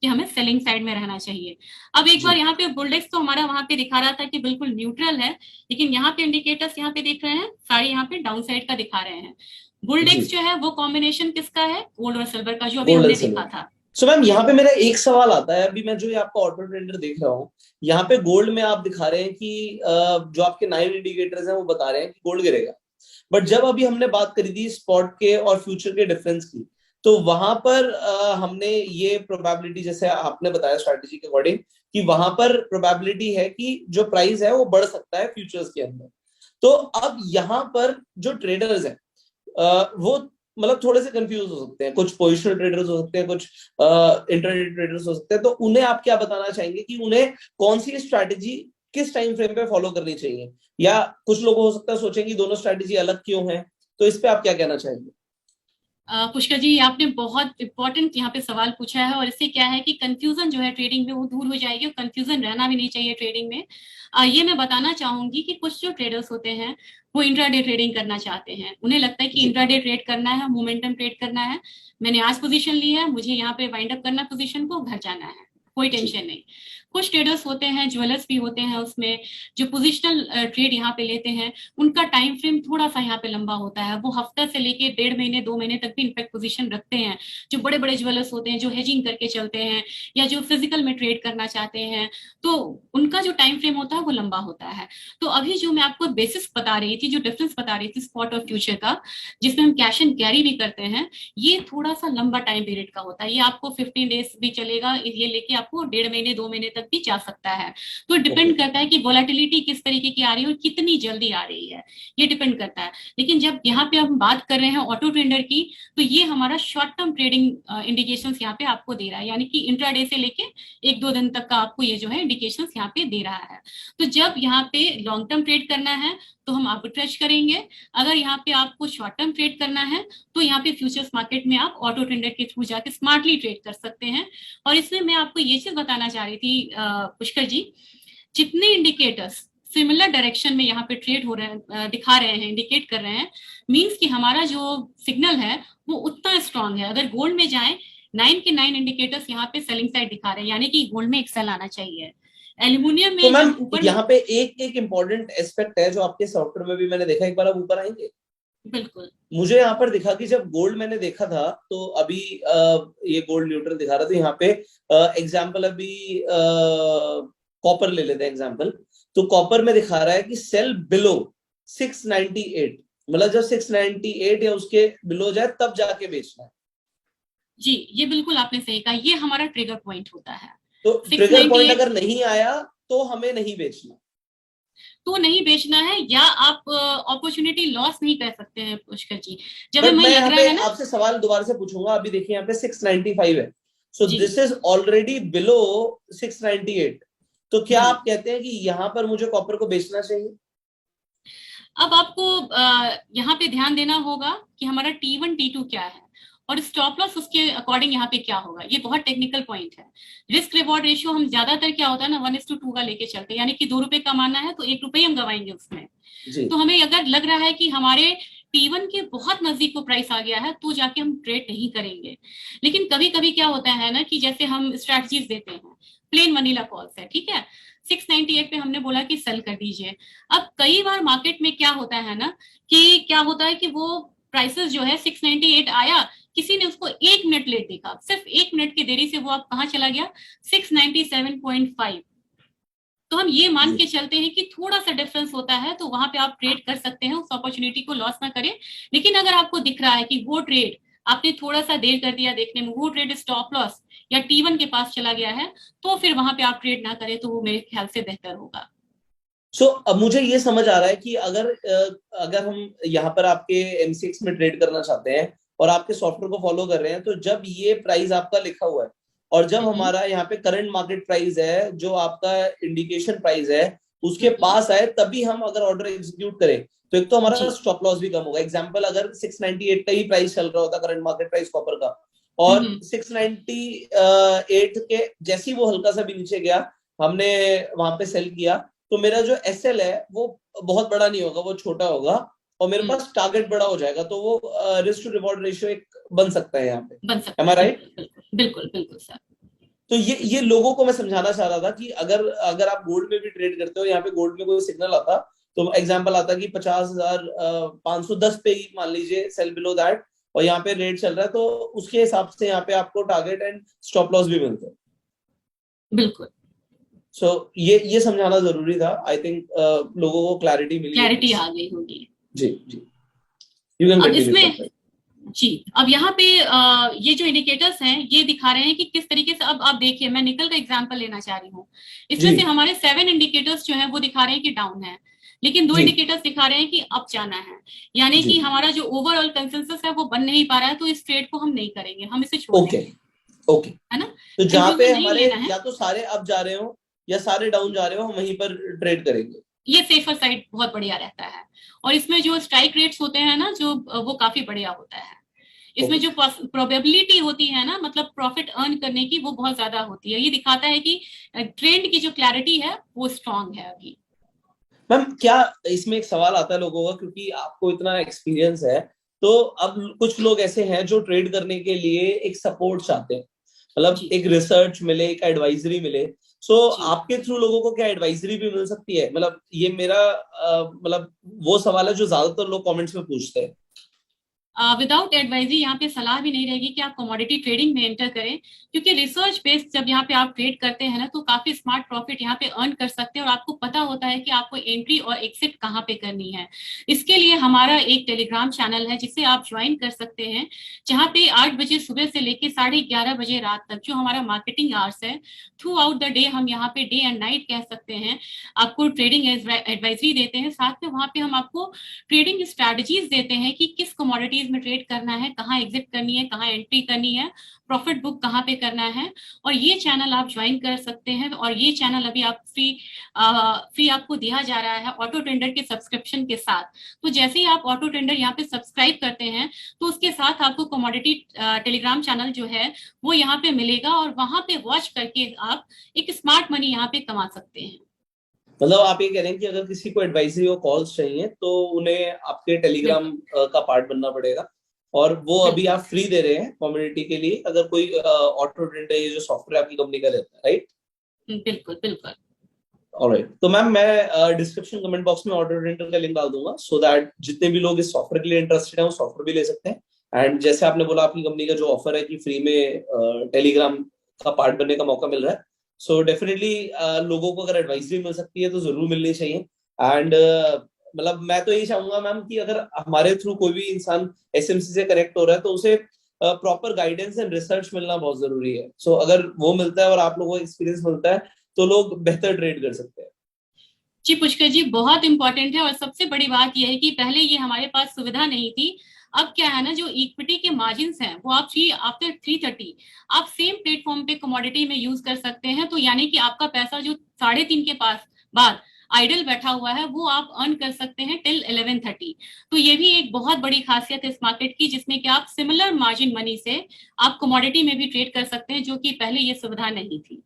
कि हमें सेलिंग साइड में रहना चाहिए। अब एक बार यहाँ पे बुलडेक्स तो हमारा वहां पे दिखा रहा था कि बिल्कुल न्यूट्रल है, लेकिन यहाँ पे इंडिकेटर्स यहाँ पे देख रहे हैं सारे यहाँ पे डाउन साइड का दिखा रहे हैं। बुलडेक्स जो है वो कॉम्बिनेशन किसका है, गोल्ड और सिल्वर का, जो अभी हमने देखा था। सो मैम यहाँ पे मेरा एक सवाल आता है, अभी मैं जो आपका ऑटो ट्रेडर देख रहा हूँ, यहाँ पे गोल्ड में आप दिखा रहे हैं कि जो आपके 9 इंडिकेटर्स हैं वो बता रहे हैं कि गोल्ड गिरेगा, बट जब अभी हमने बात करी थी स्पॉट के और फ्यूचर के डिफरेंस की, तो वहां पर हमने ये प्रोबेबिलिटी, जैसे आपने बताया स्ट्रैटेजी के अकॉर्डिंग, कि वहां पर प्रोबेबिलिटी है कि जो प्राइस है वो बढ़ सकता है फ्यूचर्स के अंदर। तो अब यहाँ पर जो ट्रेडर्स हैं वो मतलब थोड़े से कंफ्यूज हो सकते हैं, कुछ पोजिशनल ट्रेडर्स हो सकते हैं, कुछ इंट्राडे ट्रेडर्स हो सकते हैं। तो उन्हें आप क्या बताना चाहेंगे कि उन्हें कौन सी स्ट्रैटेजी किस टाइम फ्रेम पे फॉलो करनी चाहिए, या कुछ लोग हो सकता है सोचेंगे दोनों स्ट्रैटेजी अलग क्यों है, तो इस पे आप क्या कहना चाहेंगे? पुष्कर जी, आपने बहुत इंपॉर्टेंट यहाँ पे सवाल पूछा है, और इससे क्या है कि कंफ्यूजन जो है ट्रेडिंग में वो दूर हो जाएगी, और कंफ्यूजन रहना भी नहीं चाहिए ट्रेडिंग में। ये मैं बताना चाहूंगी कि कुछ जो ट्रेडर्स होते हैं वो इंट्राडे ट्रेडिंग करना चाहते हैं। उन्हें लगता है कि इंट्राडे ट्रेड करना है, मोमेंटम ट्रेड करना है, मैंने आज पोजीशन ली है, मुझे यहाँ पे वाइंड अप करना पोजीशन को, घर जाना है, कोई टेंशन नहीं। कुछ ट्रेडर्स होते हैं, ज्वेलर्स भी होते हैं उसमें, जो पोजिशनल ट्रेड यहाँ पे लेते हैं, उनका टाइम फ्रेम थोड़ा सा यहाँ पे लंबा होता है। वो हफ्ता से लेके 1.5 महीने 2 महीने तक भी इनफैक्ट पोजीशन रखते हैं। जो बड़े बड़े ज्वेलर्स होते हैं, जो हेजिंग करके चलते हैं, या जो फिजिकल में ट्रेड करना चाहते हैं, तो उनका जो टाइम फ्रेम होता है वो लंबा होता है। तो अभी जो मैं आपको बेसिस बता रही थी, जो डिफरेंस बता रही थी स्पॉट और फ्यूचर का, जिसमें हम कैश एंड कैरी भी करते हैं, ये थोड़ा सा लंबा टाइम पीरियड का होता है। ये आपको 15 डेज भी चलेगा, ये लेके आपको 1.5 महीने 2 महीने तक भी जा सकता है। तो डिपेंड करता है कि वोलेटिलिटी किस तरीके की आ रही है और कितनी जल्दी आ रही है, ये डिपेंड करता है। लेकिन जब यहाँ पे हम बात कर रहे हैं ऑटो ट्रेडर की, तो ये हमारा शॉर्ट टर्म ट्रेडिंग इंडिकेशंस यहाँ पे आपको दे रहा है, यानी कि इंट्राडे से लेके 1-2 दिन तक का आपको ये जो है इंडिकेशंस यहाँ पे दे रहा है। तो जब यहाँ पे लॉन्ग टर्म ट्रेड करना है तो हम आर्बिट्रेज करेंगे। अगर यहाँ पे आपको शॉर्ट टर्म ट्रेड करना है तो यहाँ पे फ्यूचर्स मार्केट में आप ऑटो ट्रेडर के थ्रू जाके स्मार्टली ट्रेड कर सकते हैं। और इसमें मैं आपको ये चीज बताना चाह रही थी पुष्कर जी, जितने इंडिकेटर्स सिमिलर डायरेक्शन में यहाँ पे ट्रेड हो रहे हैं, दिखा रहे हैं, इंडिकेट कर रहे हैं, मींस कि हमारा जो सिग्नल है वो उतना स्ट्रांग है। अगर गोल्ड में जाएं, 9 के 9 इंडिकेटर्स यहाँ पे सेलिंग साइड दिखा रहे हैं, यानी कि गोल्ड में एक सेल आना चाहिए। एल्यूमिनियम में तो मैम ऊपर यहाँ पे एक इम्पोर्टेंट एस्पेक्ट है जो आपके सॉफ्टवेयर में भी मैंने देखा, एक बार आप ऊपर आएंगे। बिल्कुल, मुझे यहाँ पर दिखा कि जब गोल्ड मैंने देखा था तो अभी ये गोल्ड न्यूट्रल दिखा रहा था यहाँ पे। एग्जाम्पल अभी कॉपर ले लेते हैं एग्जाम्पल। तो कॉपर में दिखा रहा है कि सेल बिलो 698, मतलब जब 698 या उसके बिलो जाए तब जाके बेचना है। जी ये बिल्कुल आपने सही कहा, ये हमारा ट्रिगर पॉइंट होता है। तो ट्रिगर पॉइंट अगर नहीं आया तो हमें नहीं बेचना, तो नहीं बेचना है, या आप अपॉर्चुनिटी लॉस नहीं कर सकते हैं पुष्कर जी। जब बट हमें मैं लग यहाँ रहा पे है ना, आपसे सवाल दोबारा से पूछूंगा। अभी देखिए यहाँ पे 695 है, सो जी। This is already below 698। तो क्या जी। आप कहते हैं कि यहाँ पर मुझे कॉपर को बेचना चाहिए? अब आपको यहाँ पे ध्यान देना होगा कि हमारा T1 T2 क्या है और स्टॉप लॉस उसके अकॉर्डिंग यहाँ पे क्या होगा। ये बहुत टेक्निकल पॉइंट है। रिस्क रिवॉर्ड रेशियो हम ज्यादातर क्या होता है ना 1:2 का लेके चलते हैं, यानी कि 2 रुपए कमाना है तो 1 रुपए हम गवाएंगे उसमें। जी। तो हमें अगर लग रहा है कि हमारे T1 के बहुत नजदीक को प्राइस आ गया है तो जाके हम ट्रेड नहीं करेंगे। लेकिन कभी कभी क्या होता है ना कि जैसे हम स्ट्रैटेजीज देते हैं, प्लेन वनीला कॉल्स है, ठीक है, 698 पे हमने बोला कि सेल कर दीजिए। अब कई बार मार्केट में क्या होता है ना कि क्या होता है कि वो प्राइसेस जो है 698 आया, किसी ने उसको 1 मिनट लेट देखा, सिर्फ 1 मिनट की देरी से वो आप कहाँ चला गया, 697.5। तो हम ये मान के चलते हैं कि थोड़ा सा डिफरेंस होता है, तो वहां पे आप ट्रेड कर सकते हैं, उस अपॉर्चुनिटी को लॉस ना करें। लेकिन अगर आपको दिख रहा है कि वो ट्रेड आपने थोड़ा सा देर कर दिया देखने में, वो ट्रेड स्टॉप लॉस या T1 के पास चला गया है, तो फिर वहां पे आप ट्रेड ना करें, तो वो मेरे ख्याल से बेहतर होगा। सो अब मुझे ये समझ आ रहा है कि अगर हम यहाँ पर आपके MCX में ट्रेड करना चाहते हैं और आपके सॉफ्टवेयर को फॉलो कर रहे हैं, तो जब ये प्राइस आपका लिखा हुआ है और जब हमारा यहाँ पे करंट मार्केट प्राइस है, जो आपका इंडिकेशन प्राइस है, उसके पास आए, तभी हम अगर ऑर्डर एग्जीक्यूट करें तो एक तो हमारा स्टॉप लॉस भी कम होगा। एग्जांपल, अगर 698 का ही प्राइस चल रहा होता करंट मार्केट प्राइस कॉपर का, और 698 के जैसे ही वो हल्का सा भी नीचे गया, हमने वहां पे सेल किया, तो मेरा जो SL है वो बहुत बड़ा नहीं होगा, वो छोटा होगा और मेरे पास टारगेट बड़ा हो जाएगा। तो वो रिस्क टू रिवॉर्ड रेशियो एक बन सकता है यहाँ पे, बन सकता है। Am I right? बिल्कुल बिल्कुल सर। तो ये लोगों को मैं समझाना चाह रहा था कि अगर आप गोल्ड में भी ट्रेड करते हो, यहाँ पे गोल्ड में कोई सिग्नल आता, तो एग्जांपल आता कि 50,510 पे ही मान लीजिए सेल बिलो दैट, और यहाँ पे रेट चल रहा है, तो उसके हिसाब से यहाँ पे आपको टारगेट एंड स्टॉप लॉस भी मिलते हैं। बिल्कुल। सो ये समझाना जरूरी था। आई थिंक लोगों को क्लैरिटी मिली, क्लैरिटी आ गई होगी। जी जी, यू कैन कंटिन्यू। इसमें जी, अब यहाँ पे ये जो इंडिकेटर्स हैं ये दिखा रहे हैं कि किस तरीके से, अब आप देखिए, मैं निकल का एग्जांपल लेना चाह रही हूँ। इसमें से हमारे 7 इंडिकेटर्स जो हैं वो दिखा रहे हैं कि डाउन है, लेकिन 2 इंडिकेटर्स दिखा रहे हैं कि अप जाना है, यानी कि हमारा जो ओवरऑल कंसेंसस है वो बन नहीं पा रहा है, तो इस ट्रेड को हम नहीं करेंगे, हम इसे छोड़ देंगे। ओके, है ना। तो जहाँ पे हमारे या तो सारे अप जा रहे हो या सारे डाउन जा रहे हो, हम वहीं पर ट्रेड करेंगे। ये सेफर साइड बहुत बढ़िया रहता है, और इसमें जो स्ट्राइक रेट्स होते हैं ना, जो वो काफी बढ़िया होता है। इसमें जो प्रोबेबिलिटी होती है ना, मतलब प्रॉफिट अर्न करने की, वो बहुत ज्यादा होती है। ये दिखाता है कि ट्रेंड की जो क्लैरिटी है वो स्ट्रांग है अभी। मैम, क्या इसमें एक सवाल आता है लोगों का, क्योंकि आपको इतना एक्सपीरियंस है, तो अब कुछ लोग ऐसे हैं जो ट्रेड करने के लिए एक सपोर्ट चाहते हैं, मतलब एक रिसर्च मिले, एक एडवाइजरी मिले। सो जी। आपके थ्रू लोगों को क्या एडवाइजरी भी मिल सकती है? मतलब ये मेरा मतलब वो सवाल है जो ज्यादातर लोग कमेंट्स में पूछते हैं। विदाउट एडवाइजरी यहाँ पे सलाह भी नहीं रहेगी कि आप कमोडिटी ट्रेडिंग में एंटर करें, क्योंकि रिसर्च बेस्ड जब यहाँ पे आप ट्रेड करते हैं ना, तो काफी स्मार्ट प्रॉफिट यहाँ पे अर्न कर सकते हैं और आपको पता होता है कि आपको एंट्री और एग्जिट कहाँ पे करनी है। इसके लिए हमारा एक टेलीग्राम चैनल है जिसे आप ज्वाइन कर सकते हैं, जहाँ पे 8 बजे सुबह से लेकर 11:30 बजे रात तक जो हमारा मार्केटिंग आवर्स है, थ्रू आउट द डे, हम यहाँ पे डे एंड नाइट कह सकते हैं, आपको ट्रेडिंग एडवाइजरी देते हैं। साथ में वहाँ पे हम आपको ट्रेडिंग स्ट्रैटेजीज देते हैं कि किस कमोडिटीज में ट्रेड करना है, कहाँ एग्जिट करनी है, कहाँ एंट्री करनी है, प्रॉफिट बुक कहाँ पे करना है। और ये चैनल आप ज्वाइन कर सकते हैं, और ये चैनल अभी आप फ्री आपको दिया जा रहा है ऑटो ट्रेंडर के सब्सक्रिप्शन के साथ। तो जैसे ही आप ऑटो ट्रेंडर यहाँ पे सब्सक्राइब करते हैं, तो उसके साथ आपको कमोडिटी टेलीग्राम चैनल जो है वो यहाँ पे मिलेगा, और वहां पे वॉच करके आप एक स्मार्ट मनी यहाँ पे कमा सकते हैं। मतलब आप ये कह रहे हैं कि अगर किसी को एडवाइजरी और कॉल्स चाहिए तो उन्हें आपके टेलीग्राम का पार्ट बनना पड़ेगा, और वो अभी आप फ्री दे रहे हैं कम्युनिटी के लिए, अगर कोई ऑटो ट्रेंडर ये जो सॉफ्टवेयर आपकी कंपनी का रहता है, राइट? बिल्कुल बिल्कुल। ऑलराइट, तो मैम मैं डिस्क्रिप्शन कमेंट बॉक्स में ऑटो ट्रेंडर का लिंक डाल दूंगा, सो दैट जितने भी लोग इस सॉफ्टवेयर के लिए इंटरेस्टेड हैं वो सॉफ्टवेयर भी ले सकते हैं। एंड जैसे आपने बोला आपकी कंपनी का जो ऑफर है कि फ्री में टेलीग्राम का पार्ट बनने का मौका मिल रहा है, सो डेफिनेटली लोगों को अगर एडवाइजरी मिल सकती है तो जरूर मिलनी चाहिए। एंड मतलब मैं तो यही चाहूंगा मैम कि अगर हमारे थ्रू कोई भी इंसान एसएमसी से कनेक्ट हो रहा है तो उसे प्रॉपर गाइडेंस एंड रिसर्च मिलना बहुत जरूरी है। सो अगर वो मिलता है और आप लोगों को एक्सपीरियंस मिलता है तो लोग बेहतर ट्रेड कर सकते हैं। जी पुष्कर जी, बहुत इंपॉर्टेंट है। और सबसे बड़ी बात यह है कि पहले ये हमारे पास सुविधा नहीं थी। अब क्या है ना, जो इक्विटी के मार्जिन हैं वो आप आफ्टर 3:30 आप सेम प्लेटफॉर्म पे कमोडिटी में यूज कर सकते हैं। तो यानी कि आपका पैसा जो 3:30 के पास बाद आइडल बैठा हुआ है वो आप अर्न कर सकते हैं टिल 11:30। तो ये भी एक बहुत बड़ी खासियत है इस मार्केट की, जिसमें कि आप सिमिलर मार्जिन मनी से आप कमोडिटी में भी ट्रेड कर सकते हैं, जो कि पहले ये सुविधा नहीं थी।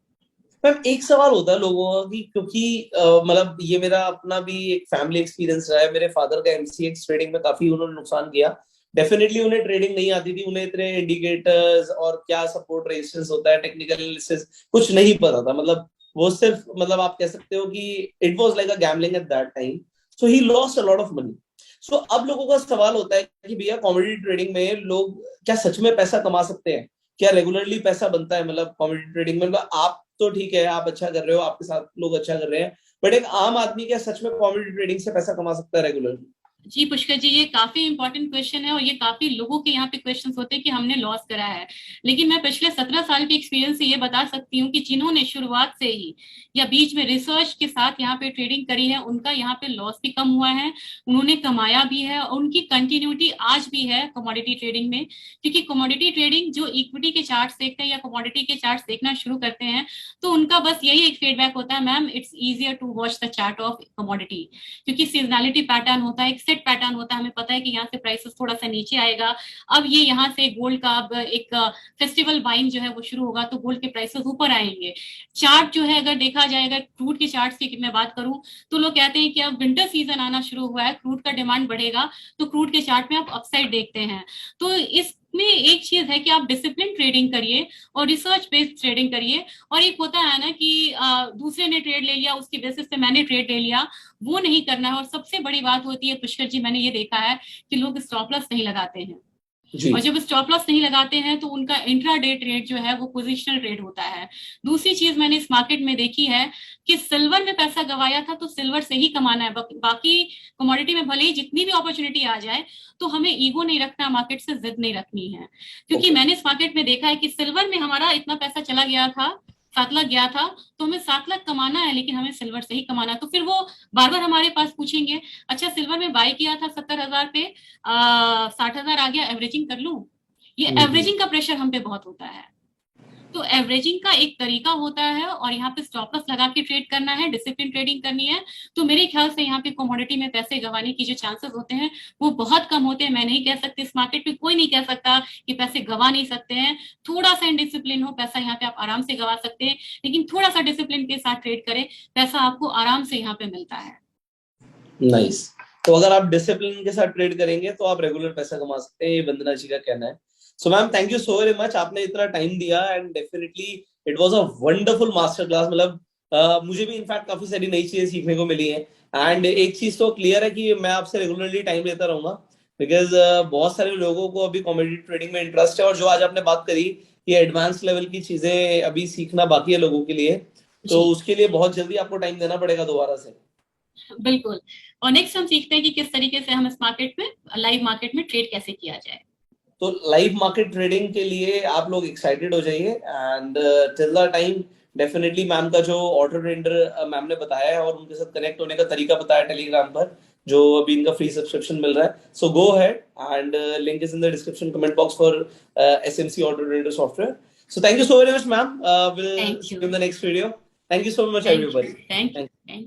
मैम एक सवाल होता है लोगों का कि क्योंकि मतलब ये मेरा अपना भी एक फैमिली एक्सपीरियंस रहा है, मेरे फादर का एमसीएक्स ट्रेडिंग में काफी उन्होंने नुकसान किया। डेफिनेटली उन्हें ट्रेडिंग नहीं आती थी, उन्हें इतने इंडिकेटर्स और क्या सपोर्ट रेजिस्टेंस होता है, टेक्निकल एनालिसिस कुछ नहीं पता था। मतलब वो सिर्फ मतलब आप कह सकते हो कि it was like a gambling at that time, so he lost a lot of money. So अब लोगों का सवाल होता है कि भैया कमोडिटी ट्रेडिंग में लोग क्या सच में पैसा कमा सकते हैं? क्या रेगुलरली पैसा बनता है? मतलब कमोडिटी ट्रेडिंग में मतलब आप तो ठीक है, आप अच्छा कर रहे हो, आपके साथ लोग अच्छा कर रहे हैं, बट एक आम आदमी क्या सच में कमोडिटी ट्रेडिंग से पैसा कमा सकता है रेगुलरली? जी पुष्कर जी, ये काफी इंपॉर्टेंट क्वेश्चन है, और ये काफी लोगों के यहाँ पे क्वेश्चंस होते हैं कि हमने लॉस करा है। लेकिन मैं पिछले 17 साल के एक्सपीरियंस से ये बता सकती हूँ कि जिन्होंने शुरुआत से ही या बीच में रिसर्च के साथ यहाँ पे ट्रेडिंग करी है, उनका यहाँ पे लॉस भी कम हुआ है, उन्होंने कमाया भी है, और उनकी कंटिन्यूटी आज भी है कमोडिटी ट्रेडिंग में। क्योंकि कमोडिटी ट्रेडिंग जो इक्विटी के चार्ट देखते हैं या कमोडिटी के चार्ट देखना शुरू करते हैं, तो उनका बस यही एक फीडबैक होता है, ma'am it's easier to watch the chart of commodity, क्योंकि सीजनैलिटी पैटर्न होता है, सेट पैटर्न होता है, हमें पता है कि यहाँ से प्राइसेस थोड़ा सा नीचे आएगा। अब ये यहाँ से गोल्ड का अब एक फेस्टिवल बाइंग जो है वो शुरू होगा, तो गोल्ड के प्राइसेस ऊपर आएंगे। चार्ट जो है अगर देखा जाएगा, क्रूड के चार्ट की मैं बात करूं, तो लोग कहते हैं कि अब विंटर सीजन आना शुरू हुआ है, क्रूड का डिमांड बढ़ेगा, तो क्रूड के चार्ट में आप अपसाइड देखते हैं। तो इसमें एक चीज है कि आप डिसिप्लिन ट्रेडिंग करिए और रिसर्च बेस्ड ट्रेडिंग करिए। और एक होता है ना कि दूसरे ने ट्रेड ले लिया, उसकी बेसिस पे मैंने ट्रेड ले लिया, वो नहीं करना है। और सबसे बड़ी बात होती है पुष्कर जी, मैंने ये देखा है कि लोग स्टॉप लॉस नहीं लगाते हैं, और जब स्टॉप लॉस नहीं लगाते हैं तो उनका इंट्रा डे ट्रेड जो है वो पोजिशनल ट्रेड होता है। दूसरी चीज मैंने इस मार्केट में देखी है कि सिल्वर में पैसा गवाया था तो सिल्वर से ही कमाना है, बाकी कमोडिटी में भले ही जितनी भी अपॉर्चुनिटी आ जाए तो हमें ईगो नहीं रखना, मार्केट से जिद नहीं रखनी है। क्योंकि मैंने इस मार्केट में देखा है कि सिल्वर में हमारा इतना पैसा चला गया था, 7 लाख गया था, तो हमें 7 लाख कमाना है, लेकिन हमें सिल्वर से ही कमाना है। तो फिर वो बार बार हमारे पास पूछेंगे, अच्छा सिल्वर में बाय किया था 70,000 पे, 60,000 आ गया, एवरेजिंग कर लूं? ये एवरेजिंग का प्रेशर हम पे बहुत होता है। तो एवरेजिंग का एक तरीका होता है, और यहाँ पे स्टॉप लॉस लगा के ट्रेड करना है, डिसिप्लिन ट्रेडिंग करनी है। तो मेरे ख्याल से यहाँ पे कमोडिटी में पैसे गंवाने की जो चांसेस होते हैं वो बहुत कम होते हैं। मैं नहीं कह सकती, इस मार्केट में कोई नहीं कह सकता कि पैसे गंवा नहीं सकते हैं। थोड़ा सा इनडिसिप्लिन हो, पैसा यहाँ पे आप आराम से गंवा सकते हैं, लेकिन थोड़ा सा डिसिप्लिन के साथ ट्रेड करें, पैसा आपको आराम से यहाँ पे मिलता है। नाइस। तो अगर आप डिसिप्लिन के साथ ट्रेड करेंगे तो आप रेगुलर पैसा कमा सकते हैं, ये वंदना जी का कहना है। So ma'am thank you so very much, आपने इतना टाइम दिया, and definitely it was a wonderful master class. मतलब मुझे भी इनफैक्ट काफी सारी नई चीजें सीखने को मिली हैं। एंड एक चीज तो क्लियर है कि मैं आपसे रेगुलरली टाइम लेता रहूंगा, बिकॉज बहुत सारे लोगों को अभी कमोडिटी ट्रेडिंग में इंटरेस्ट है, और जो आज आपने बात करी कि एडवांस लेवल की चीजें अभी सीखना बाकी है लोगों के लिए, तो जी। उसके लिए बहुत जल्दी आपको टाइम देना पड़ेगा दोबारा से। बिल्कुल। और नेक्स्ट हम सीखते हैं कि किस तरीके से हम इस मार्केट में, लाइव मार्केट में ट्रेड कैसे किया जाए। तो लाइव मार्केट ट्रेडिंग के लिए आप लोग एक्साइटेड हो जाइए, and till the time definitely ma'am का जो ऑटो ट्रेडर मैम ने बताया है और उनके साथ कनेक्ट होने का तरीका बताया टेलीग्राम पर, जो अभी इनका फ्री सब्सक्रिप्शन मिल रहा है, so go ahead and link is in the description comment box for SMC auto trader software. So thank you so very much ma'am, will Thank see you. You in the next video. Thank you so much thank everybody. You. Thank you.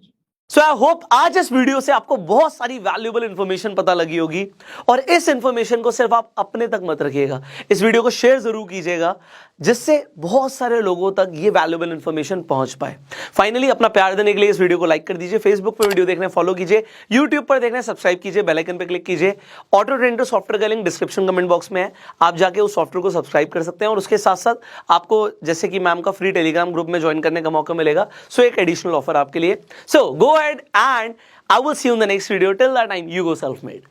So I hope आज इस video से आपको बहुत सारी valuable information पता लगी होगी, और इस इंफॉर्मेशन को सिर्फ आप अपने तक मत रखिएगा, इस वीडियो को शेयर जरूर कीजिएगा, जिससे बहुत सारे लोगों तक ये वैल्यूएबल इंफॉर्मेशन पहुंच पाए। फाइनली अपना प्यार देने के लिए इस वीडियो को लाइक कर दीजिए, फेसबुक पर वीडियो देखने फॉलो कीजिए, यूट्यूब पर देखने सब्सक्राइब कीजिए, बेल आइकन पर क्लिक कीजिए। ऑटो ट्रेडर सॉफ्टवेयर का लिंक डिस्क्रिप्शन कमेंट बॉक्स में है, आप जाके उस सॉफ्टवेयर को सब्सक्राइब कर सकते हैं, और उसके साथ साथ आपको जैसे कि मैम का फ्री टेलीग्राम ग्रुप में ज्वाइन करने का मौका मिलेगा, सो एक एडिशनल ऑफर आपके लिए। So go ahead and I will see you in the next video. Till that time, you go self-made.